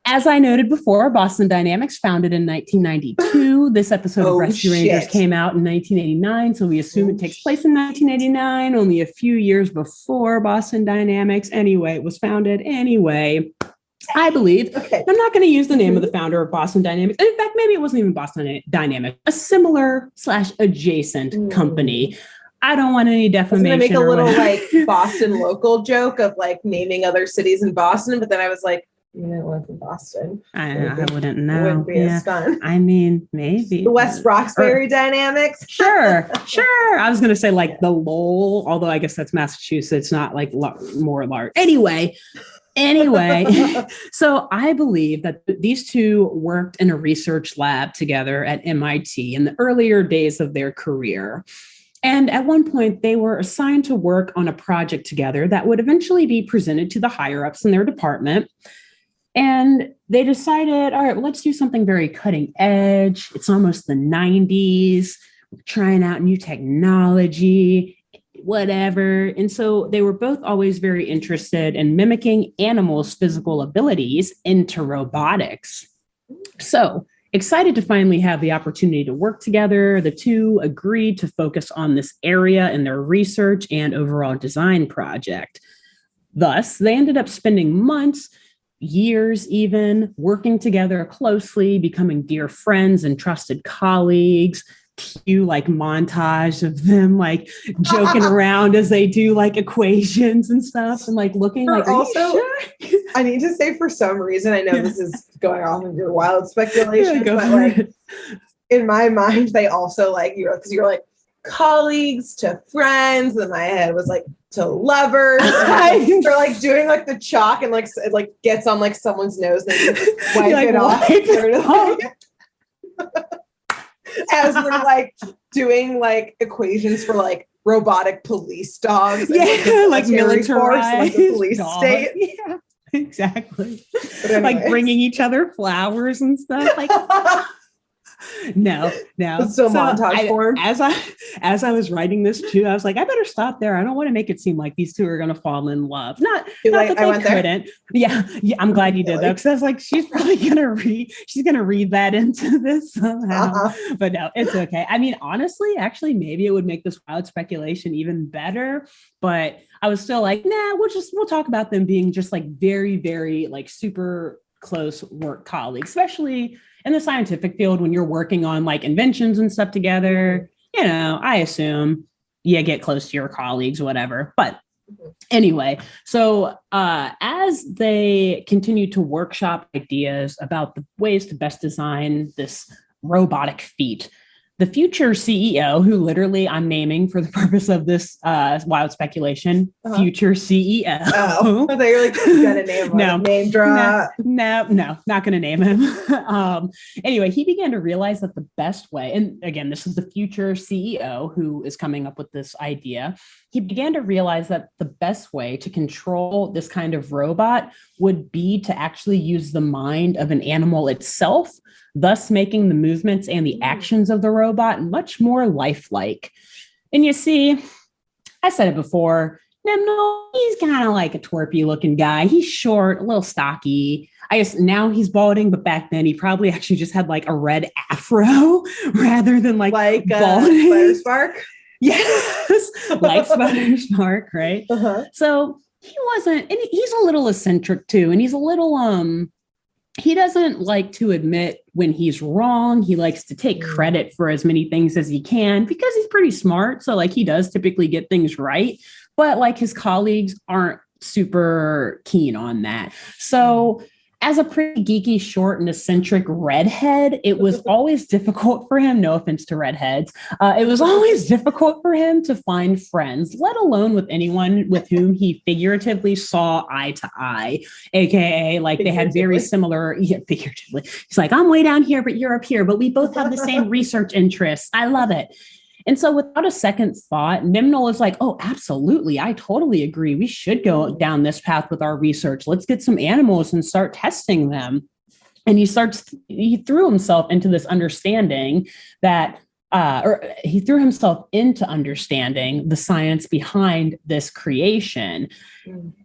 As I noted before, Boston Dynamics founded in 1992. This episode of Rescue Rangers came out in 1989, so we assume it takes place in 1989, only a few years before Boston Dynamics. Anyway, it was founded anyway. I believe. Okay. I'm not going to use the name of the founder of Boston Dynamics. In fact, maybe it wasn't even Boston Dynamics, a similar / adjacent company. I don't want any defamation. I was going to make a little like Boston local joke of like naming other cities in Boston, but then I was like, you didn't live in Boston. I wouldn't know. It wouldn't be as fun. I mean, maybe. The West Roxbury Dynamics. Sure. I was going to say like the Lowell, although I guess that's Massachusetts, not like more large. Anyway, so I believe that these two worked in a research lab together at MIT in the earlier days of their career. And at one point, they were assigned to work on a project together that would eventually be presented to the higher-ups in their department. And they decided, all right, well, let's do something very cutting edge. It's almost the 90s. We're trying out new technology, whatever. And so they were both always very interested in mimicking animals' physical abilities into robotics. So excited to finally have the opportunity to work together, the two agreed to focus on this area in their research and overall design project. Thus, they ended up spending months years, even working together closely, becoming dear friends and trusted colleagues. Cue like montage of them like joking around as they do like equations and stuff and like looking like, also, sure? I need to say, for some reason, I know this is going off of your wild speculation, but like in my mind, they also like, because you're like colleagues to friends, and my head was like to lovers. And they're like doing like the chalk and like it like gets on like someone's nose and they wipe like, it off. As they're like doing like equations for like robotic police dogs. Yeah, like militarized force, like the police dogs. state. Yeah, exactly. Anyways. Like bringing each other flowers and stuff. Like, no. It's still montage form. As I was writing this too, I was like, I better stop there. I don't want to make it seem like these two are going to fall in love. Not that they couldn't. Yeah. I'm glad you did though, because I was like, she's probably going to read that into this somehow. But no, it's okay. I mean, honestly, actually, maybe it would make this wild speculation even better. But I was still like, nah, we'll talk about them being just like very, very like super close work colleagues, especially in the scientific field when you're working on like inventions and stuff together. I assume you get close to your colleagues, whatever. But anyway, so as they continue to workshop ideas about the ways to best design this robotic feat, the future CEO, who literally I'm naming for the purpose of this wild speculation, future CEO. Oh, I thought you were like gonna name him. No, name drop. No, not gonna name him. Anyway, he began to realize that the best way, and again, this is the future CEO who is coming up with this idea. He began to realize that the best way to control this kind of robot would be to actually use the mind of an animal itself, thus making the movements and the actions of the robot much more lifelike. And you see, I said it before, Nimno, he's kind of like a twerpy looking guy. He's short, a little stocky. I guess now he's balding, but back then he probably actually just had like a red afro rather than like balding. Spider-Spark? Yes, like Spider-Spark, right? So he wasn't, and he's a little eccentric too, and he's a little he doesn't like to admit when he's wrong. He likes to take credit for as many things as he can because he's pretty smart. So like he does typically get things right, but like his colleagues aren't super keen on that. So as a pretty geeky, short and eccentric redhead, it was always difficult for him. No offense to redheads. It was always difficult for him to find friends, let alone with anyone with whom he figuratively saw eye to eye, AKA like they had very similar, figuratively. He's like, I'm way down here, but you're up here, but we both have the same research interests. I love it. And so without a second thought, Nimnol is like, oh, absolutely. I totally agree. We should go down this path with our research. Let's get some animals and start testing them. And he threw himself into this understanding that, he threw himself into understanding the science behind this creation.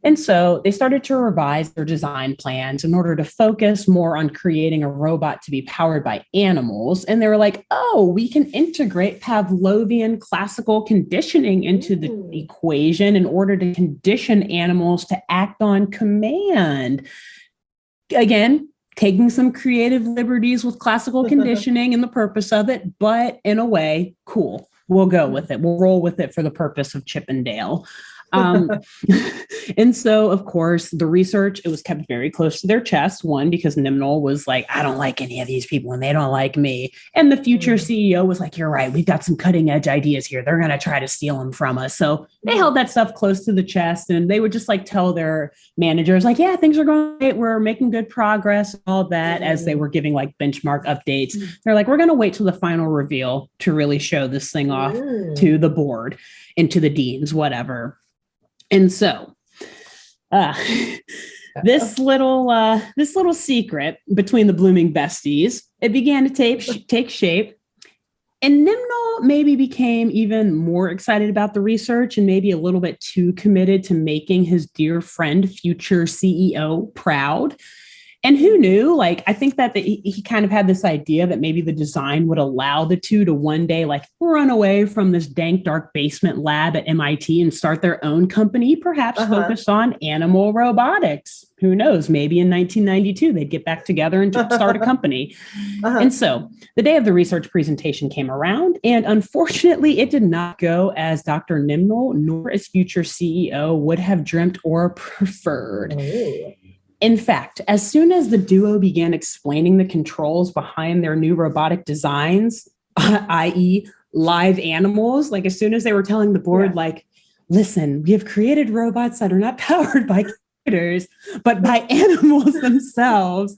And so they started to revise their design plans in order to focus more on creating a robot to be powered by animals. And they were like, oh, we can integrate Pavlovian classical conditioning into the equation in order to condition animals to act on command. Again, taking some creative liberties with classical conditioning and the purpose of it, but in a way, cool. We'll go with it. We'll roll with it for the purpose of Chip and Dale. And so, of course, the research, it was kept very close to their chest. One, because Nimnol was like, I don't like any of these people and they don't like me. And the future CEO was like, you're right. We've got some cutting edge ideas here. They're going to try to steal them from us. So they held that stuff close to the chest and they would just like tell their managers like, yeah, things are going great. We're making good progress, all that, as they were giving like benchmark updates. They're like, we're going to wait till the final reveal to really show this thing off to the board and to the deans, whatever. And so this little secret between the blooming besties, it began to take shape. And Nimnol maybe became even more excited about the research and maybe a little bit too committed to making his dear friend, future CEO, proud. And who knew? Like, I think that he kind of had this idea that maybe the design would allow the two to one day like run away from this dank, dark basement lab at MIT and start their own company, perhaps focused on animal robotics. who knows, maybe in 1992, they'd get back together and start a company. And so the day of the research presentation came around, and unfortunately, it did not go as Dr. Nimnol nor its future CEO would have dreamt or preferred. Oh. In fact, as soon as the duo began explaining the controls behind their new robotic designs, i.e. live animals, like as soon as they were telling the board, like, listen, we have created robots that are not powered by computers, but by animals themselves.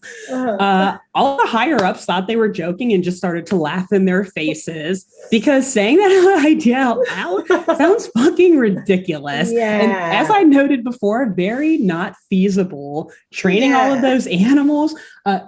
All the higher ups thought they were joking and just started to laugh in their faces because saying that idea out loud sounds fucking ridiculous. Yeah. And as I noted before, very not feasible. Training all of those animals,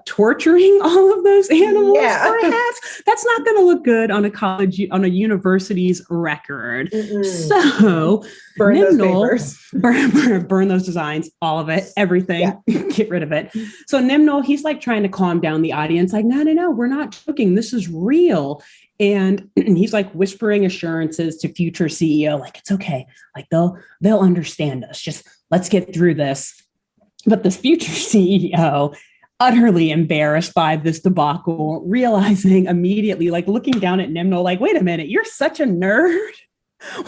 torturing all of those animals, perhaps. That's not going to look good on a college, on a university's record. So burn those papers. Burn those designs, all of it, everything, get rid of it. So Nimnol, he's like trying to calm down the audience, like, no, we're not joking. This is real. And he's like whispering assurances to future CEO, like, it's okay. Like they'll understand us. Just let's get through this. But this future CEO, utterly embarrassed by this debacle, realizing immediately, like looking down at Nimnol, like, wait a minute, you're such a nerd.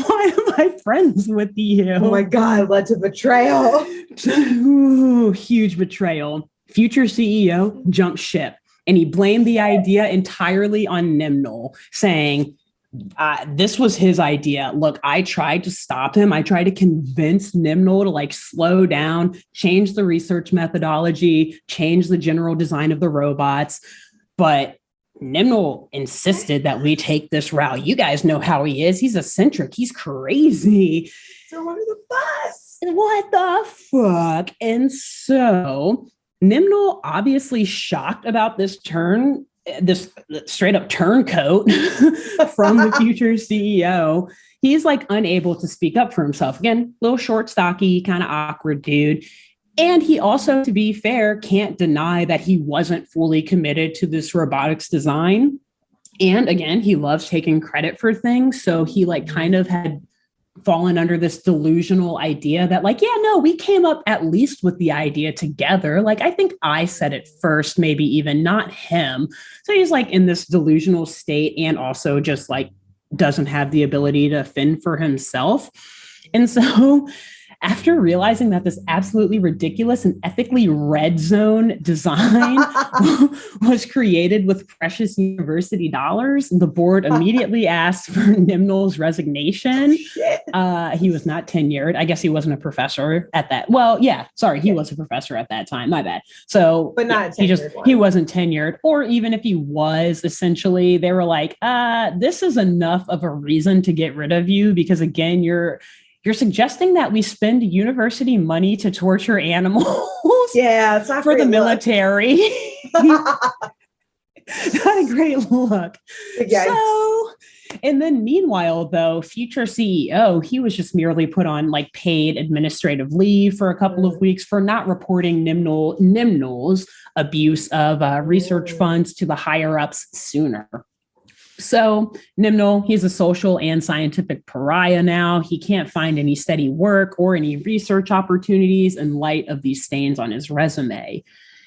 Why am I friends with you? Oh my God, led to betrayal. Ooh, huge betrayal. Future CEO jumped ship, and he blamed the idea entirely on Nimnol, saying, this was his idea. Look, I tried to stop him. I tried to convince Nimnol to like slow down, change the research methodology, change the general design of the robots. But Nimnol insisted that we take this route. You guys know how he is. He's eccentric. He's crazy. So under the bus. What the fuck? And so Nimnol, obviously shocked about this straight up turncoat from the future CEO, he's like unable to speak up for himself. Again, little short, stocky, kind of awkward dude. And he also, to be fair, can't deny that he wasn't fully committed to this robotics design. And again, he loves taking credit for things. So he like kind of had fallen under this delusional idea that like, we came up at least with the idea together. Like, I think I said it first, maybe even not him. So he's like in this delusional state and also just like doesn't have the ability to fend for himself. And so after realizing that this absolutely ridiculous and ethically red zone design was created with precious university dollars, the board immediately asked for Nimnol's resignation. He was not tenured. I guess he wasn't a professor at that. Well, he was a professor at that time. My bad. So, but not he wasn't tenured. Or even if he was, essentially, they were like, this is enough of a reason to get rid of you because, again, you're suggesting that we spend university money to torture animals. Yeah, it's not for the military. Not a great look. Yikes. So, and then meanwhile, though, future CEO, he was just merely put on like paid administrative leave for a couple of weeks for not reporting Nimnol's abuse of research funds to the higher ups sooner. So Nimnol, he's a social and scientific pariah now. He can't find any steady work or any research opportunities in light of these stains on his resume.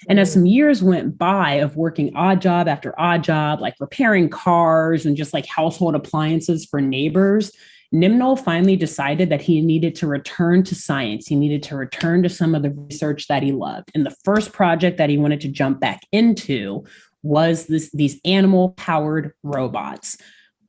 And as some years went by of working odd job after odd job, like repairing cars and just like household appliances for neighbors, Nimnol finally decided that he needed to return to science. He needed to return to some of the research that he loved. And the first project that he wanted to jump back into was these animal-powered robots.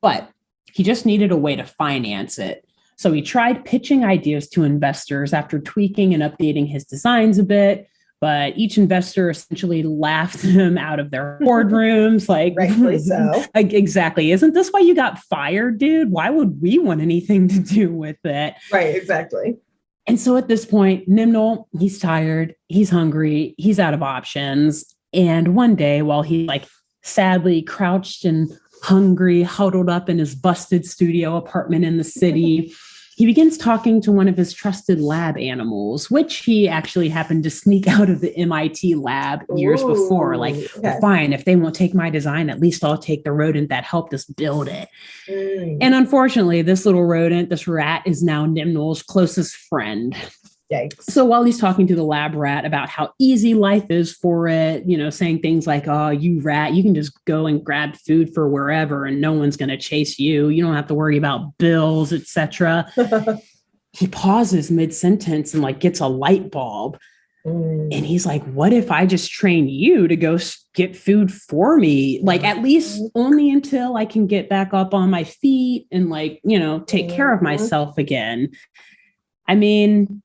But he just needed a way to finance it. So he tried pitching ideas to investors after tweaking and updating his designs a bit. But each investor essentially laughed him out of their boardrooms. Like, rightfully so. Exactly. Isn't this why you got fired, dude? Why would we want anything to do with it? Right, exactly. And so at this point, Nimnol, he's tired, he's hungry, he's out of options. And one day, while he like sadly crouched and hungry, huddled up in his busted studio apartment in the city, he begins talking to one of his trusted lab animals, which he actually happened to sneak out of the MIT lab years before. Like, fine, if they won't take my design, at least I'll take the rodent that helped us build it. And unfortunately, this little rodent, this rat, is now Nimnol's closest friend. Yikes. So while he's talking to the lab rat about how easy life is for it, saying things like, oh, you rat, you can just go and grab food for wherever and no one's going to chase you. You don't have to worry about bills, etc. He pauses mid-sentence and like gets a light bulb. And he's like, what if I just train you to go get food for me? Like, at least only until I can get back up on my feet and like, take care of myself again. I mean,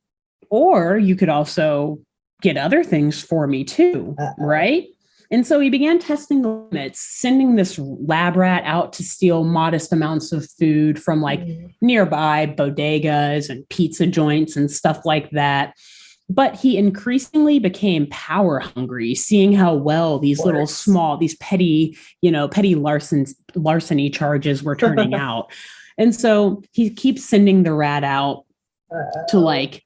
or you could also get other things for me too, right? And so he began testing the limits, sending this lab rat out to steal modest amounts of food from like nearby bodegas and pizza joints and stuff like that. But he increasingly became power hungry, seeing how well these little small, these petty larceny charges were turning out. And so he keeps sending the rat out to like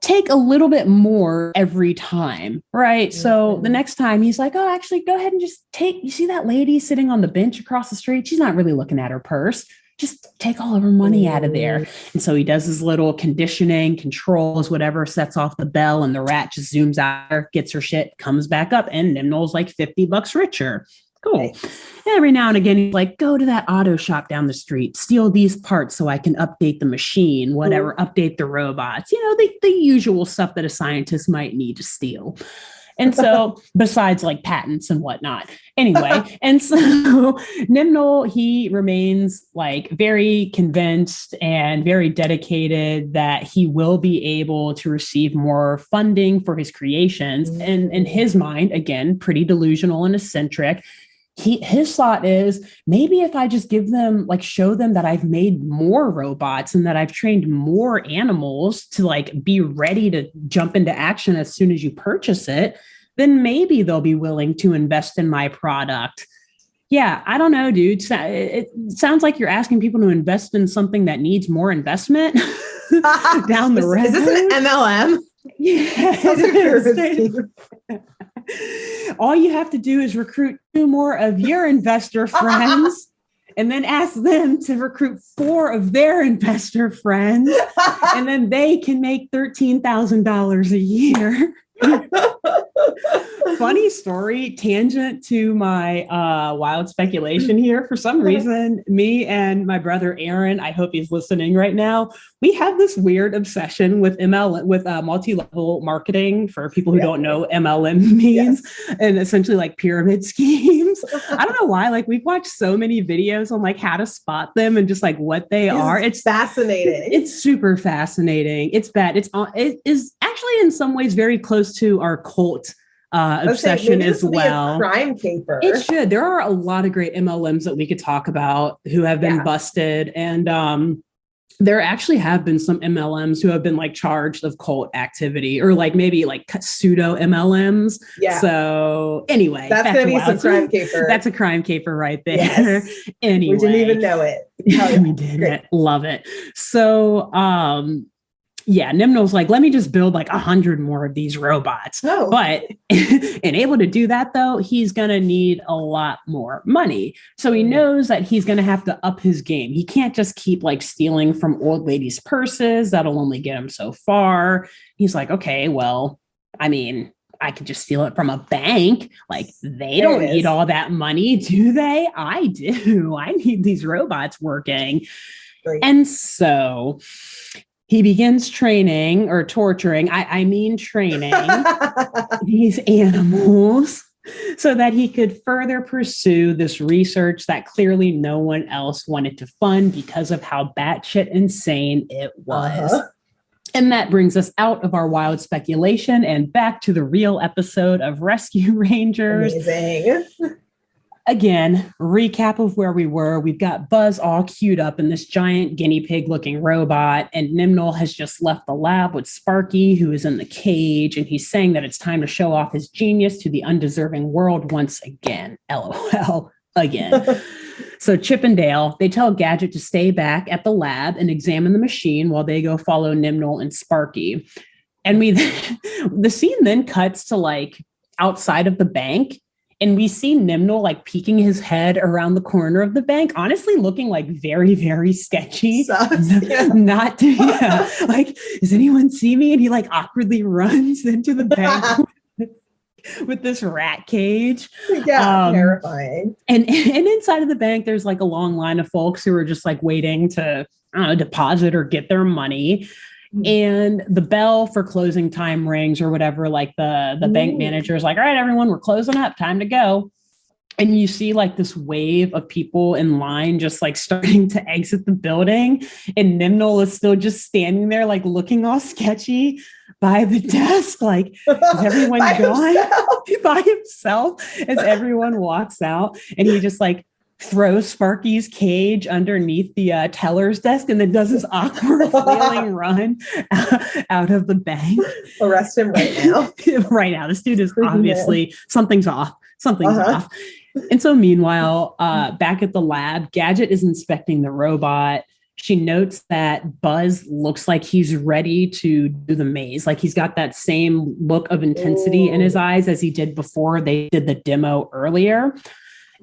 take a little bit more every time, right? So the next time he's like, oh, actually, go ahead and just you see that lady sitting on the bench across the street? She's not really looking at her purse. Just take all of her money out of there. And so he does his little conditioning, controls, whatever, sets off the bell, and the rat just zooms out, gets her shit, comes back up, and Nimnol's like $50 richer. Cool. Every now and again, he's like, go to that auto shop down the street, steal these parts so I can update the machine, whatever, update the robots, the usual stuff that a scientist might need to steal. And so besides like patents and whatnot. Anyway, and so Nimnol, he remains like very convinced and very dedicated that he will be able to receive more funding for his creations. And in his mind, again, pretty delusional and eccentric, his thought is maybe if I just show them that I've made more robots and that I've trained more animals to like be ready to jump into action as soon as you purchase it, then maybe they'll be willing to invest in my product. Yeah, I don't know, dude. It sounds like you're asking people to invest in something that needs more investment down the road. Is this an MLM? Yeah. All you have to do is recruit 2 more of your investor friends and then ask them to recruit 4 of their investor friends. And then they can make $13,000 a year. Funny story, tangent to my wild speculation here. For some reason, me and my brother Aaron, I hope he's listening right now, we have this weird obsession with multi-level marketing. For people who don't know, MLM means, and essentially like pyramid schemes. I don't know why, like we've watched so many videos on like how to spot them and just like what they are. It's fascinating. It's super fascinating. It is actually in some ways very close to our cult obsession as well. Crime caper. It should. There are a lot of great MLMs that we could talk about who have been busted, and there actually have been some MLMs who have been like charged of cult activity, or like maybe like pseudo MLMs. Yeah. So anyway, that's going to be some crime caper. That's a crime caper right there. Yes. Anyway, we didn't even know it. We didn't. Love it. So, Nimnol's like, let me just build like 100 more of these robots. Oh. But and able to do that, though, he's going to need a lot more money. So he knows that he's going to have to up his game. He can't just keep like stealing from old ladies' purses. That'll only get him so far. He's like, okay, well, I mean, I could just steal it from a bank. Like they don't need all that money, do they? I do. I need these robots working. Great. And so he begins training or torturing, training these animals so that he could further pursue this research that clearly no one else wanted to fund because of how batshit insane it was. And that brings us out of our wild speculation and back to the real episode of Rescue Rangers. Amazing. Again, recap of where we were. We've got Buzz all queued up in this giant guinea pig looking robot, and Nimnol has just left the lab with Sparky, who is in the cage, and he's saying that it's time to show off his genius to the undeserving world once again. LOL. Again. So Chip and Dale, they tell Gadget to stay back at the lab and examine the machine while they go follow Nimnol and Sparky. And the scene then cuts to like outside of the bank. And we see Nimnal like peeking his head around the corner of the bank, honestly looking like very, very sketchy. Not to, like, does anyone see me? And he like awkwardly runs into the bank with this rat cage. Terrifying. And inside of the bank, there's like a long line of folks who are just like waiting to deposit or get their money. And the bell for closing time rings or whatever, like the bank manager is like, all right, everyone, we're closing up, time to go. And you see like this wave of people in line just like starting to exit the building. And Nimnal is still just standing there, like looking all sketchy by the desk. Like, is everyone gone? By himself as everyone walks out. And he just like throws Sparky's cage underneath the teller's desk and then does this awkward flailing run out of the bank. Arrest him right now. Right now. This dude is obviously something's off. Something's off. And so meanwhile, back at the lab, Gadget is inspecting the robot. She notes that Buzz looks like he's ready to do the maze. Like he's got that same look of intensity in his eyes as he did before they did the demo earlier.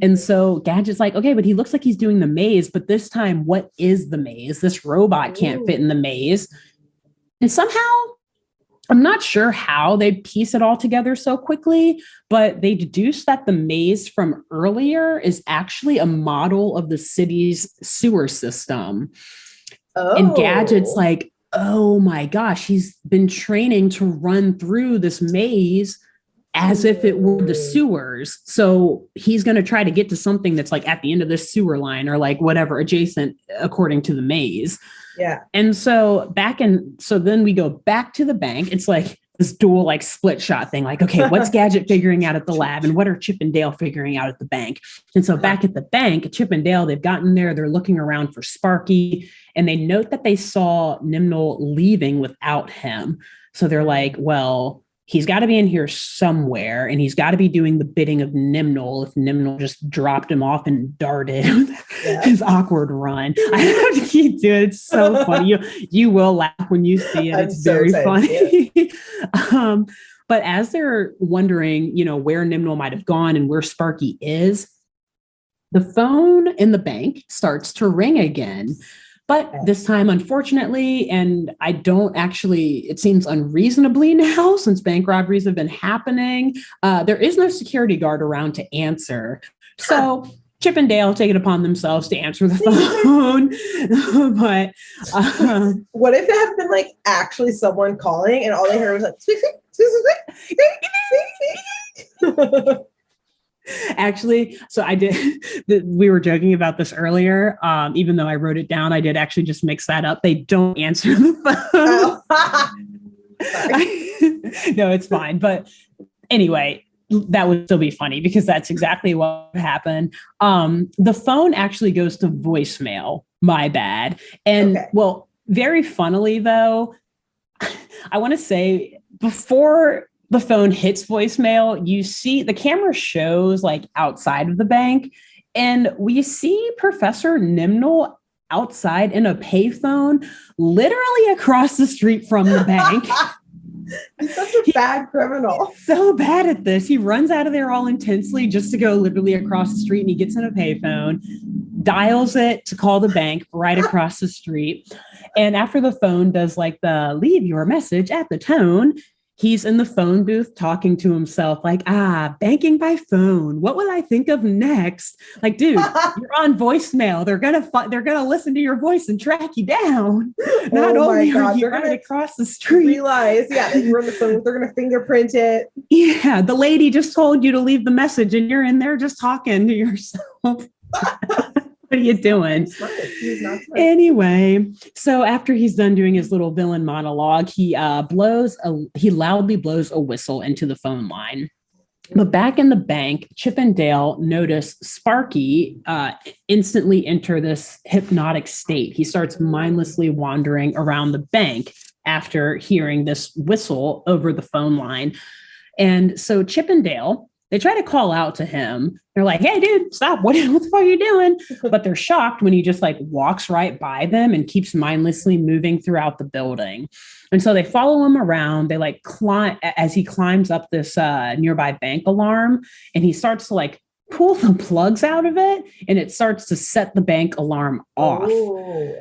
And so Gadget's like, okay, but he looks like he's doing the maze. But this time, what is the maze? This robot can't fit in the maze. And somehow, I'm not sure how they piece it all together so quickly, but they deduce that the maze from earlier is actually a model of the city's sewer system. And Gadget's like, oh my gosh, he's been training to run through this maze as if it were the sewers. So he's going to try to get to something that's like at the end of this sewer line or like whatever adjacent according to the maze. Yeah. And so then we go back to the bank. It's like this dual like split shot thing. Like, okay, what's Gadget figuring out at the lab and what are Chip and Dale figuring out at the bank? And so back at the bank, Chip and Dale, they've gotten there. They're looking around for Sparky and they note that they saw Nimnal leaving without him. So they're like, well, he's got to be in here somewhere and he's got to be doing the bidding of Nimnal if Nimnal just dropped him off and darted his awkward run. I have to keep doing it. It's so funny. You will laugh when you see it. It's very funny. But as they're wondering, where Nimnal might have gone and where Sparky is, the phone in the bank starts to ring again. But this time, unfortunately, and I don't actually, it seems unreasonably now since bank robberies have been happening, there is no security guard around to answer. So Chip and Dale take it upon themselves to answer the phone. But what if it had been like actually someone calling and all they heard was like, squeak, squeak, squeak, squeak. Actually, so I did, we were joking about this earlier. Even though I wrote it down, I did actually just mix that up. They don't answer the phone. No, it's fine. But anyway, that would still be funny because that's exactly what happened. The phone actually goes to voicemail. My bad. And well, very funnily though, I want to say before the phone hits voicemail, you see the camera shows like outside of the bank and we see Professor Nimnal outside in a payphone literally across the street from the bank. He's such a bad criminal. He's so bad at this. He runs out of there all intensely just to go literally across the street and he gets in a payphone, dials it to call the bank right across the street. And after the phone does like the leave your message at the tone, he's in the phone booth talking to himself like, banking by phone. What will I think of next? Like, dude, you're on voicemail. They're gonna listen to your voice and track you down. Not only are you right across the street. Realize, that you're on the phone. They're gonna fingerprint it. Yeah, the lady just told you to leave the message, and you're in there just talking to yourself. What are you doing? He's not smart. Anyway, so after he's done doing his little villain monologue, he loudly blows a whistle into the phone line. But back in the bank, Chip and Dale notice Sparky instantly enter this hypnotic state. He starts mindlessly wandering around the bank after hearing this whistle over the phone line. And so Chip and Dale They try to call out to him. They're like, hey, dude, stop. What the fuck are you doing? But they're shocked when he just like walks right by them and keeps mindlessly moving throughout the building. And so they follow him around. They like climb as he climbs up this nearby bank alarm, and he starts to like pull the plugs out of it, and it starts to set the bank alarm off. Ooh.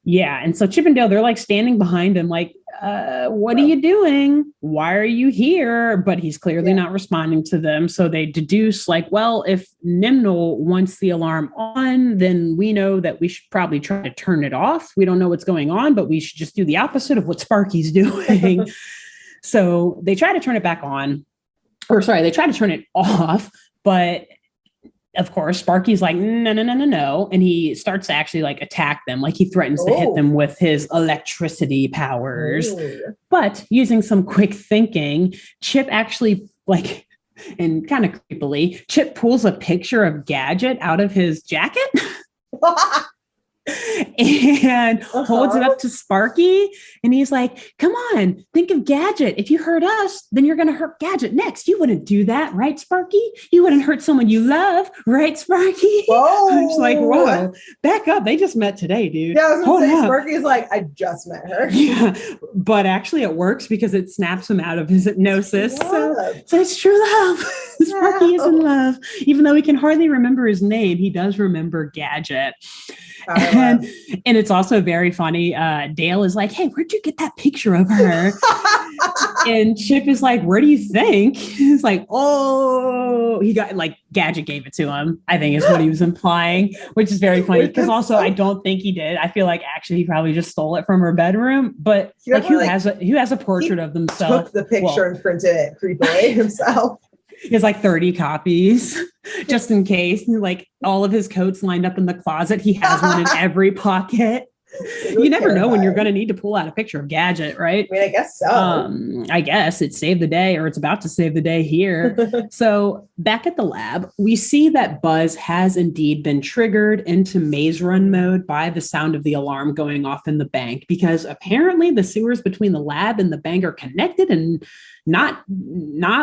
Yeah. And so Chip and Dale, they're like standing behind him, like, what are you doing? Why are you here? But he's clearly not responding to them. So they deduce like, well, if Nimnal wants the alarm on, then we know that we should probably try to turn it off. We don't know what's going on, but we should just do the opposite of what Sparky's doing. So they try to turn it back on, or sorry, they try to turn it off, but of course, Sparky's like, no. And he starts to actually like attack them. Like he threatens to hit them with his electricity powers. Ooh. But using some quick thinking, Chip actually like, and kind of creepily, Chip pulls a picture of Gadget out of his jacket. And holds it up to Sparky, and he's like, come on, think of Gadget. If you hurt us, then you're going to hurt Gadget next. You wouldn't do that, right, Sparky? You wouldn't hurt someone you love, right, Sparky? Whoa. I'm just like, whoa, back up. They just met today, dude. Yeah, I was going to say, Sparky's like, I just met her. Yeah, but actually it works because it snaps him out of his hypnosis. So it's true love. Sparky is in love. Even though he can hardly remember his name, he does remember Gadget. And it's also very funny. Dale is like, hey, where'd you get that picture of her? And Chip is like, where do you think? He's like, oh, he got like Gadget gave it to him, I think is what he was implying, which is very funny because also I don't think he did. I feel like actually he probably just stole it from her bedroom, but like who has a portrait of themselves? Took the picture and printed it creepily himself. He has like 30 copies just in case. Like all of his coats lined up in the closet. He has one in every pocket. You never know when you're going to need to pull out a picture of Gadget, right? I mean, I guess so. I guess it saved the day, or it's about to save the day here. So back at the lab, we see that Buzz has indeed been triggered into maze run mode by the sound of the alarm going off in the bank, because apparently the sewers between the lab and the bank are connected and not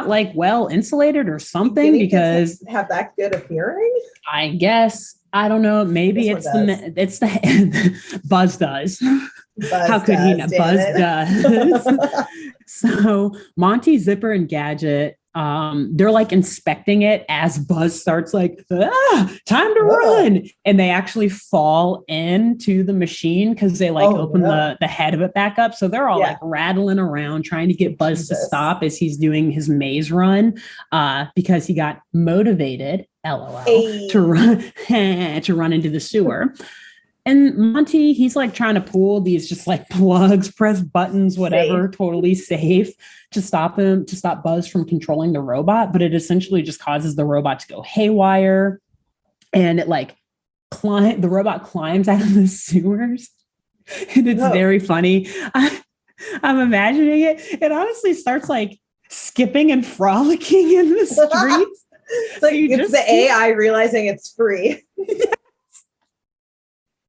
like well insulated or something, because have that good of hearing. I guess. I don't know. Maybe it's the Buzz does. How could he not? Buzz does. So Monty, Zipper, and Gadget, they're like inspecting it as Buzz starts like, time to run. And they actually fall into the machine because they like open the head of it back up. So they're all like rattling around trying to get Buzz to stop as he's doing his maze run, because he got motivated, LOL, to run into the sewer. And Monty, he's like trying to pull these just like plugs, press buttons, whatever, totally safe to stop Buzz from controlling the robot. But it essentially just causes the robot to go haywire. And it like the robot climbs out of the sewers. And it's very funny. I'm imagining it. It honestly starts like skipping and frolicking in the streets. It's like it's the AI realizing it's free.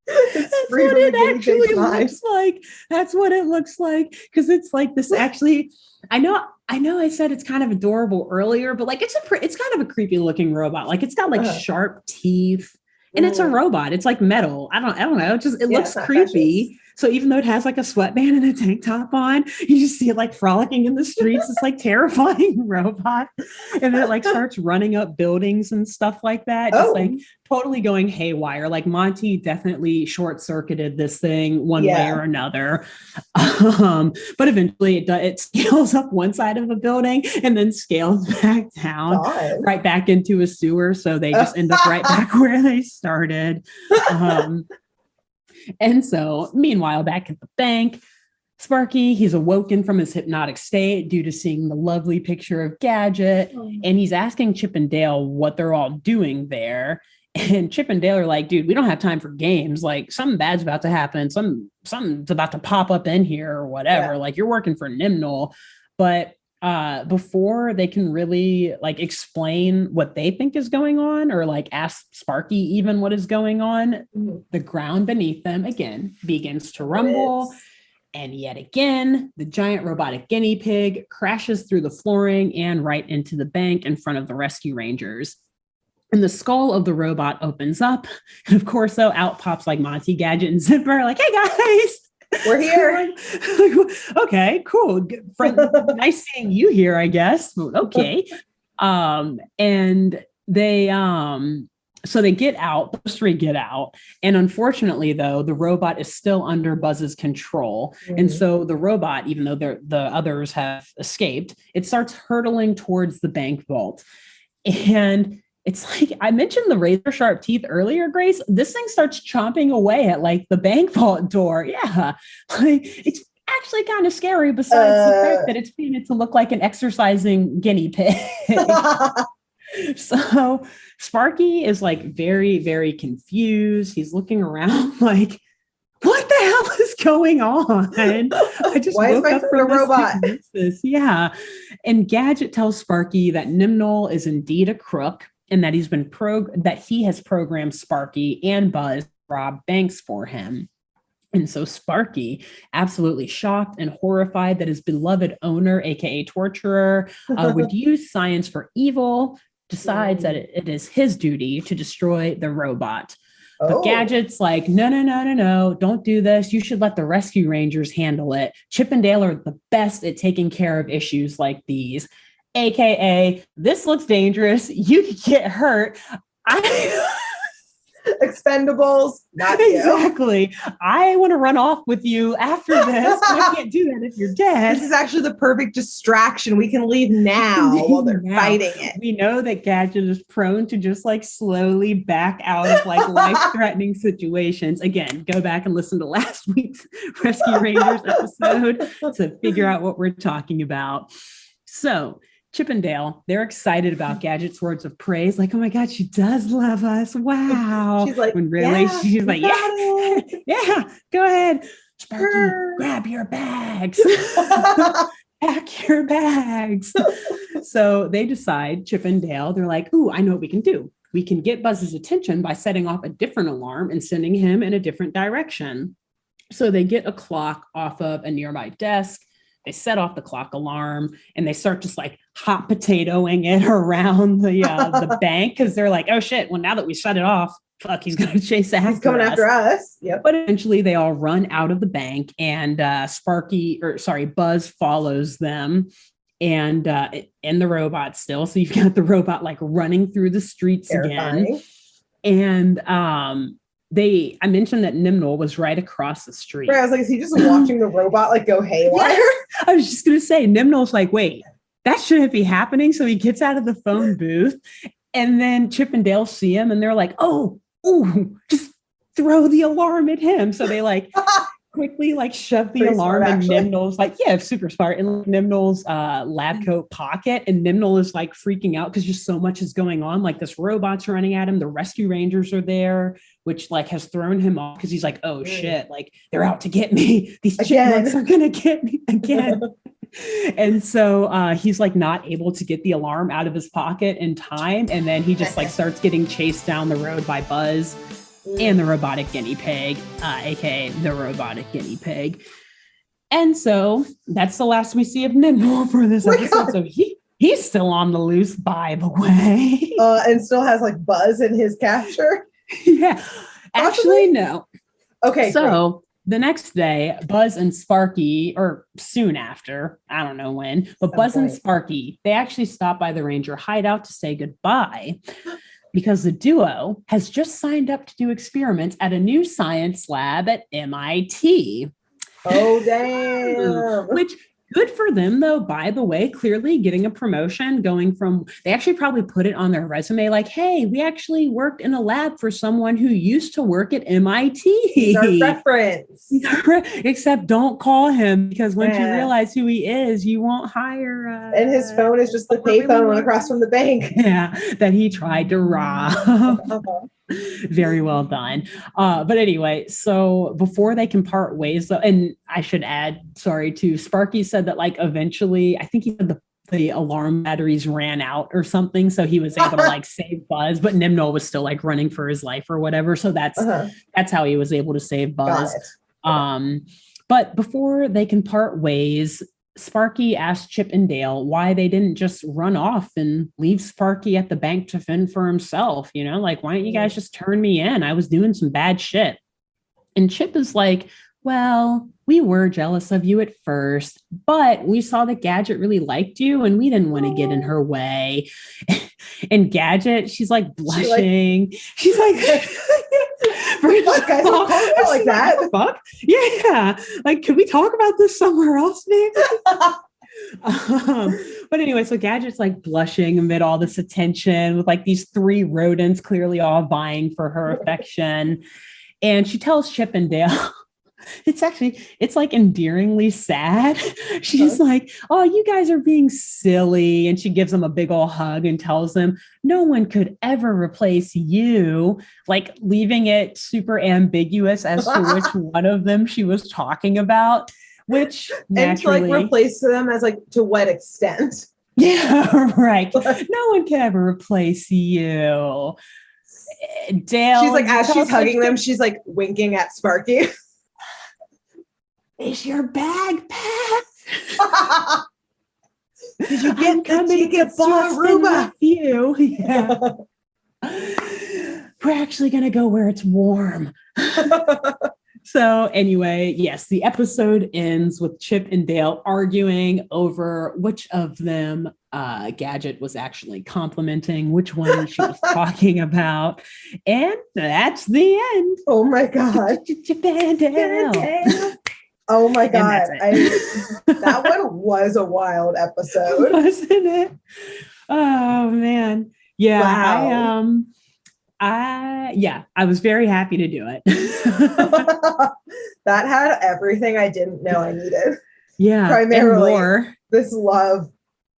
That's what it actually looks like. That's what it looks like. Because it's like this actually, I know I said it's kind of adorable earlier, but like it's kind of a creepy looking robot. Like it's got like sharp teeth and it's a robot. It's like metal. I don't know. It looks creepy. Precious. So even though it has like a sweatband and a tank top on, you just see it like frolicking in the streets. It's like terrifying robot. And then it like starts running up buildings and stuff like that. Just like totally going haywire. Like Monty definitely short circuited this thing one way or another. But eventually it scales up one side of a building and then scales back down, right back into a sewer. So they just end up right back where they started. And so, meanwhile, back at the bank, Sparky, he's awoken from his hypnotic state due to seeing the lovely picture of Gadget. And he's asking Chip and Dale what they're all doing there. And Chip and Dale are like, dude, we don't have time for games. Like, something bad's about to happen. Something's about to pop up in here or whatever. Like, you're working for Nimnal. But before they can really like explain what they think is going on or like ask Sparky even what is going on, the ground beneath them again begins to rumble. And yet again, the giant robotic guinea pig crashes through the flooring and right into the bank in front of the rescue rangers. And the skull of the robot opens up. And of course, though, out pops like Monty, Gadget, and Zipper, like, hey guys, we're here. Okay, cool. Friend, nice seeing you here, I guess. Okay. And so they get out, those three get out. And unfortunately, though, the robot is still under Buzz's control. And so the robot, even though the others have escaped, it starts hurtling towards the bank vault. And it's like, I mentioned the razor sharp teeth earlier, Grace. This thing starts chomping away at like the bank vault door. Yeah. Like, it's actually kind of scary, besides the fact that it's painted to look like an exercising guinea pig. So Sparky is like very, very confused. He's looking around like, what the hell is going on? I just woke up from a robot. Yeah. And Gadget tells Sparky that Nimnol is indeed a crook and that he has programmed Sparky and Buzz to rob banks for him. And so Sparky, absolutely shocked and horrified that his beloved owner, aka torturer, would use science for evil, decides that it is his duty to destroy the robot. But Gadget's like, no, don't do this. You should let the rescue rangers handle it. Chip and Dale are the best at taking care of issues like these. AKA, this looks dangerous. You could get hurt. Expendables, not exactly. You. I want to run off with you after this. I can't do that if you're dead. This is actually the perfect distraction. We can leave now while they're fighting it. We know that Gadget is prone to just like slowly back out of like life-threatening situations. Again, go back and listen to last week's Rescue Rangers episode to figure out what we're talking about. So Chip and Dale, they're excited about Gadget's words of praise. Like, oh my God, she does love us. Wow. She's like, when really she's like, yeah, go ahead. Sparky, grab your bags. Pack your bags. So they decide, Chip and Dale, they're like, ooh, I know what we can do. We can get Buzz's attention by setting off a different alarm and sending him in a different direction. So they get a clock off of a nearby desk. They set off the clock alarm and they start just like hot potatoing it around the bank because they're like, oh shit, well, now that we shut it off, fuck, he's going to chase after us. He's coming after us. Yep. But eventually they all run out of the bank and Buzz follows them and the robot still. So you've got the robot like running through the streets again. And I mentioned that Nimnol was right across the street. Right, I was like, is he just watching the robot like go haywire? Yeah. I was just going to say, Nimnol's like, wait, that shouldn't be happening. So he gets out of the phone booth and then Chip and Dale see him and they're like, just throw the alarm at him. So they like quickly like shove the alarm in Nimnol's like, super smart, in Nimnol's lab coat pocket. And Nimnol is like freaking out because just so much is going on. Like this robot's running at him. The rescue rangers are there, which like has thrown him off because he's like, oh shit, like they're out to get me. These chipmunks are gonna get me again. And so he's like not able to get the alarm out of his pocket in time. And then he just like starts getting chased down the road by Buzz and the robotic guinea pig, aka the robotic guinea pig. And so that's the last we see of Nimnol for this episode. So he's still on the loose, by the way. And still has like Buzz in his capture. Yeah. Actually, no. Okay. So the next day, Buzz and Sparky, or soon after, I don't know when, but Buzz and Sparky, they actually stop by the Ranger hideout to say goodbye because the duo has just signed up to do experiments at a new science lab at MIT. Oh, damn. Which, good for them, though, by the way, clearly getting a promotion, going from, they actually probably put it on their resume like, hey, we actually worked in a lab for someone who used to work at MIT. Our reference. Except don't call him because once you realize who he is, you won't hire. And his phone is just the payphone across from the bank. Yeah, that he tried to rob. Very well done. But anyway, so before they can part ways, though, and I should add, sorry, too, Sparky said that like eventually, I think he said the alarm batteries ran out or something, so he was able to like save Buzz, but Nimnol was still like running for his life or whatever. So that's how he was able to save Buzz. But before they can part ways, Sparky asked Chip and Dale why they didn't just run off and leave Sparky at the bank to fend for himself. Like, why don't you guys just turn me in? I was doing some bad shit. And Chip is like, well, we were jealous of you at first, but we saw that Gadget really liked you and we didn't want to get in her way. And Gadget, she's like blushing. She's like, guys don't call it like that. Fuck? Yeah. Like, can we talk about this somewhere else, maybe? But anyway, so Gadget's like blushing amid all this attention with like these 3 rodents clearly all vying for her affection. And she tells Chip and Dale, it's like endearingly sad. She's like, oh, you guys are being silly. And she gives them a big old hug and tells them no one could ever replace you, like leaving it super ambiguous as to which one of them she was talking about, which naturally... And to like replace them as like to what extent? Yeah, right. No one can ever replace you. Dale, she's like, as she's hugging them, she's like winking at Sparky. Is your bag packed? Did you get the tickets to Aruba? You? Yeah. We're actually going to go where it's warm. So anyway, yes, the episode ends with Chip and Dale arguing over which of them Gadget was actually complimenting, which one she was talking about. And that's the end. Oh my God. Chip and Dale. Oh my God. That one was a wild episode. Wasn't it? Oh man. Yeah. Wow. I was very happy to do it. That had everything I didn't know I needed. Yeah. Primarily this love,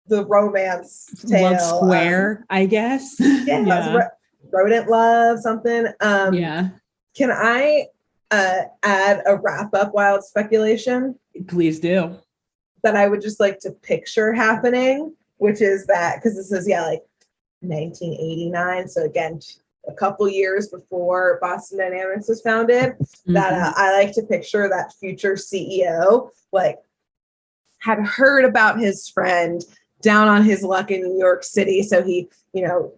the romance tale. Love square, I guess. Yeah. Rodent love, something. Yeah. Can I add a wrap-up wild speculation? Please do. That I would just like to picture happening, which is that, because this is, like 1989. So again, a couple years before Boston Dynamics was founded, that I like to picture that future CEO, like, had heard about his friend down on his luck in New York City. So he,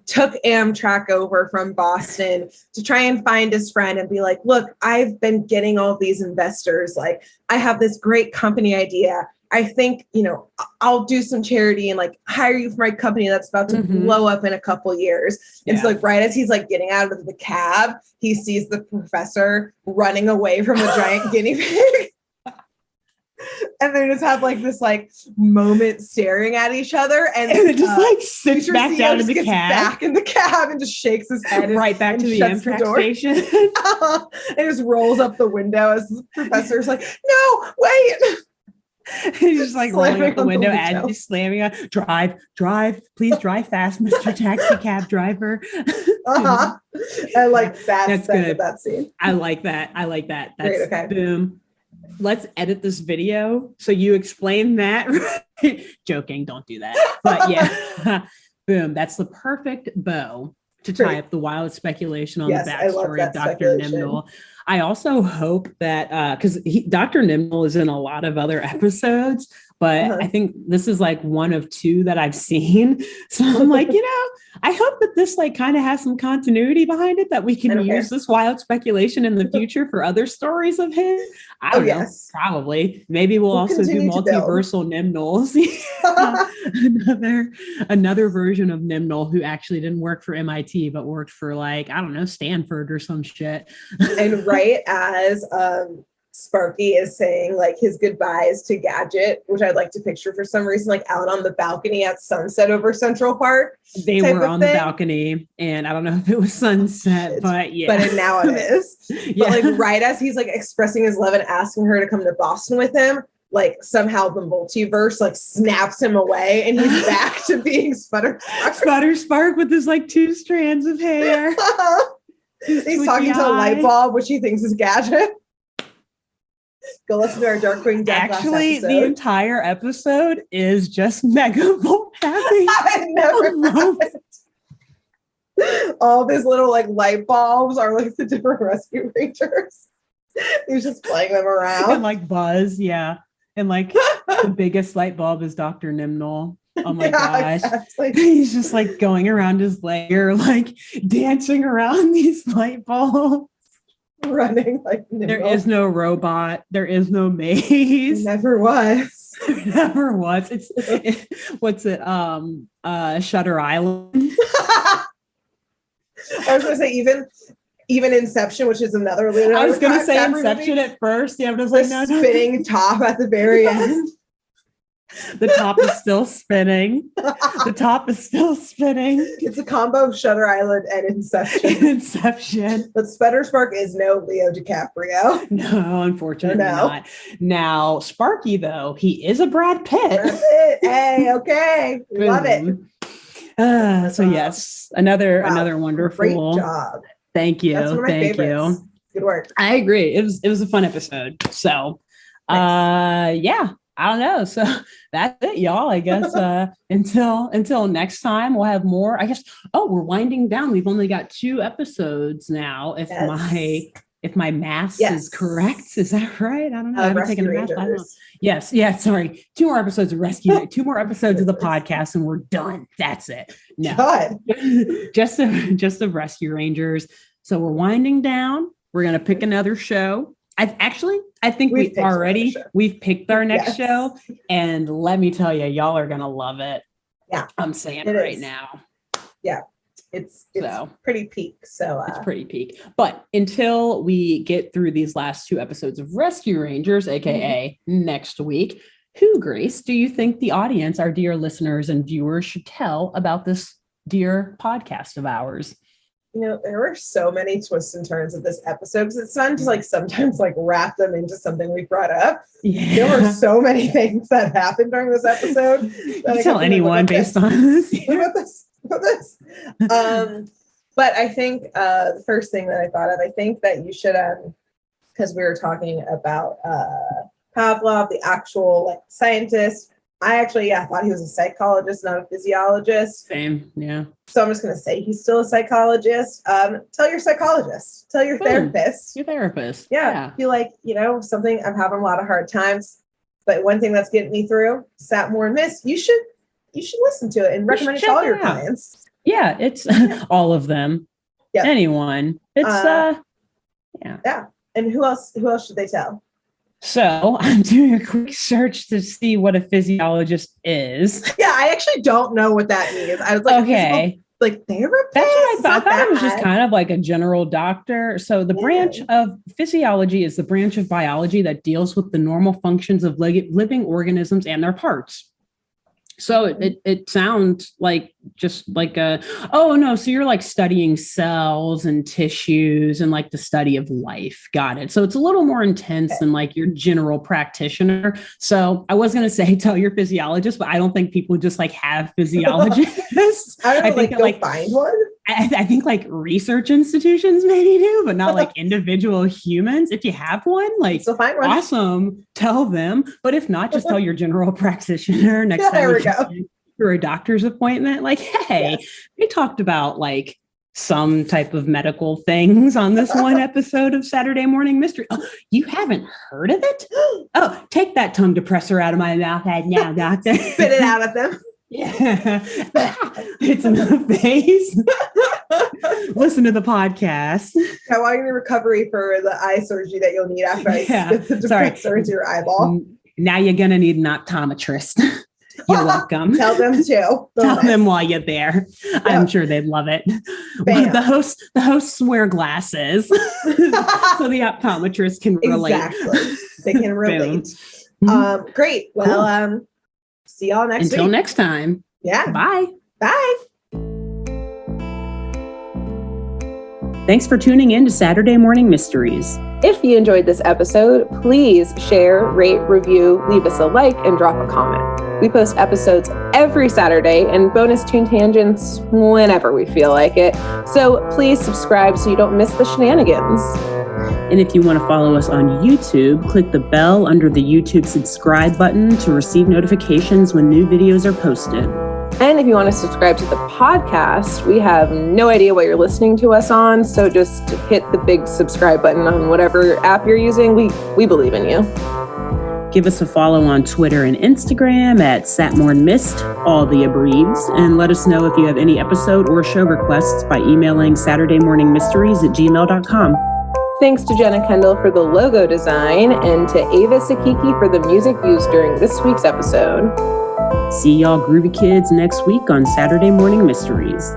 took Amtrak over from Boston to try and find his friend and be like, look, I've been getting all these investors. Like, I have this great company idea. I think, I'll do some charity and like hire you for my company that's about to blow up in a couple years. And so like right as he's like getting out of the cab, he sees the professor running away from a giant guinea pig. And they just have like this like moment staring at each other, and it just like sits back CEO down in the gets cab, back in the cab, and just shakes his head right back to the Amtrak station, and just rolls up the window as the professor's like, "No, wait." He's just like rolling up the window and just slamming on. Drive, please drive fast, Mr. Taxi Cab Driver. I like that's good. That scene. I like that. That's great. Okay. Boom. Let's edit this video so you explain that. Joking, don't do that. But yeah, boom. That's the perfect bow to tie up the wild speculation on the backstory of Dr. Nimnol. I also hope that because Dr. Nimnol is in a lot of other episodes, but I think this is like one of 2 that I've seen. So I'm like, I hope that this like kind of has some continuity behind it, that we can use this wild speculation in the future for other stories of him. I don't know, probably. Maybe we'll also do multiversal Nimnols. another version of Nimnol who actually didn't work for MIT, but worked for like, I don't know, Stanford or some shit. And right as Sparky is saying like his goodbyes to Gadget, which I'd like to picture for some reason, like out on the balcony at sunset over Central Park. They were on the balcony, and I don't know if it was sunset, but yeah. But now it is. But like right as he's like expressing his love and asking her to come to Boston with him, like somehow the multiverse like snaps him away and he's back to being Sputterspark with his like 2 strands of hair. He's talking to a light bulb, which he thinks is Gadget. Go listen to our Darkwing Death. Actually, the entire episode is just Megavolt having a moment. All of his little like light bulbs are like the different rescue rangers. He was just playing them around. And like Buzz, yeah. And like the biggest light bulb is Dr. Nimnol. Oh my gosh. Exactly. He's just like going around his lair, like dancing around these light bulbs. Running like Nimnol. There is no robot. There is no maze. Never was. Never was. What's it? Shutter Island. I was gonna say even Inception, which is another Leonardo. I was gonna say Inception at first. Yeah, but I was like, no, spinning top at the very end. The top is still spinning. The top is still spinning. It's a combo of Shutter Island and Inception. Inception. But Spider Spark is no Leo DiCaprio. No, unfortunately not. Now, Sparky, though, he is a Brad Pitt. Brad Pitt. Hey, okay. Love it. So yes, another wonderful. Great job. Thank you. That's one of my favorites. Good work. I agree. It was a fun episode. So yeah. I don't know. So that's it, y'all. I guess until next time, we'll have more. I guess. Oh, we're winding down. We've only got 2 episodes now. If my math is correct, is that right? I don't know. I haven't taken a math. I don't know. Yes. Yeah. Sorry. 2 more episodes of Rescue. 2 more episodes of the podcast, and we're done. That's it. No, God. just of Rescue Rangers. So we're winding down. We're gonna pick another show. I think we've picked our next show, and let me tell you, y'all are gonna love it. Yeah, I'm saying it right now. Yeah, it's pretty peak. So it's pretty peak. But until we get through these last 2 episodes of Rescue Rangers, aka next week, who, Grace, do you think the audience, our dear listeners and viewers, should tell about this dear podcast of ours? You know, there were so many twists and turns of this episode because it's fun to like sometimes like wrap them into something we brought up. Yeah. There were so many things that happened during this episode. You tell anyone based on this. About this. But I think the first thing that I thought of, I think that you should, because we were talking about Pavlov, the actual like scientist. I actually, thought he was a psychologist, not a physiologist. Same, yeah. So I'm just going to say he's still a psychologist. Tell your psychologist. Tell your therapist. Your therapist. Yeah. Be like, something, I'm having a lot of hard times, but one thing that's getting me through, Sat More and Miss, you should listen to it and recommend it to all your clients. Yeah, it's all of them. Yeah. Anyone. It's, Yeah. And who else should they tell? So I'm doing a quick search to see what a physiologist is. Yeah, I actually don't know what that means. I was like, okay, like therapist. That's what I thought. I thought it was just kind of like a general doctor. So the branch of physiology is the branch of biology that deals with the normal functions of living organisms and their parts. So it sounds like just like so you're like studying cells and tissues and like the study of life. Got it. So it's a little more intense than like your general practitioner. So I was going to say, tell your physiologist, but I don't think people just like have physiologists. I think go find one. I think like research institutions maybe do, but not like individual humans. If you have one, like awesome, tell them. But if not, just tell your general practitioner next time for a doctor's appointment. Like, hey, we talked about like some type of medical things on this one episode of Saturday Morning Mystery. Oh, you haven't heard of it? Oh, take that tongue depressor out of my mouth right now, doctor. Spit it out at them. Yeah, it's in the face. Listen to the podcast. While you're in recovery for the eye surgery that you'll need after I spit the depressor into your eyeball. Now you're gonna need an optometrist. You're welcome. Tell them too. Tell them while you're there. Yeah. I'm sure they'd love it. The hosts wear glasses, so the optometrist can relate. Exactly, they can relate. Great. Well, see y'all next week. Until next time. Yeah. Bye. Bye. Thanks for tuning in to Saturday Morning Mysteries. If you enjoyed this episode, please share, rate, review, leave us a like, and drop a comment. We post episodes every Saturday and bonus tune tangents whenever we feel like it. So please subscribe so you don't miss the shenanigans. And if you want to follow us on YouTube, click the bell under the YouTube subscribe button to receive notifications when new videos are posted. And if you want to subscribe to the podcast, we have no idea what you're listening to us on. So just hit the big subscribe button on whatever app you're using. We believe in you. Give us a follow on Twitter and Instagram at SatmornMist, all the abreves, and let us know if you have any episode or show requests by emailing SaturdayMorningMysteries@gmail.com. Thanks to Jenna Kendall for the logo design and to Ava Sakiki for the music used during this week's episode. See y'all groovy kids next week on Saturday Morning Mysteries.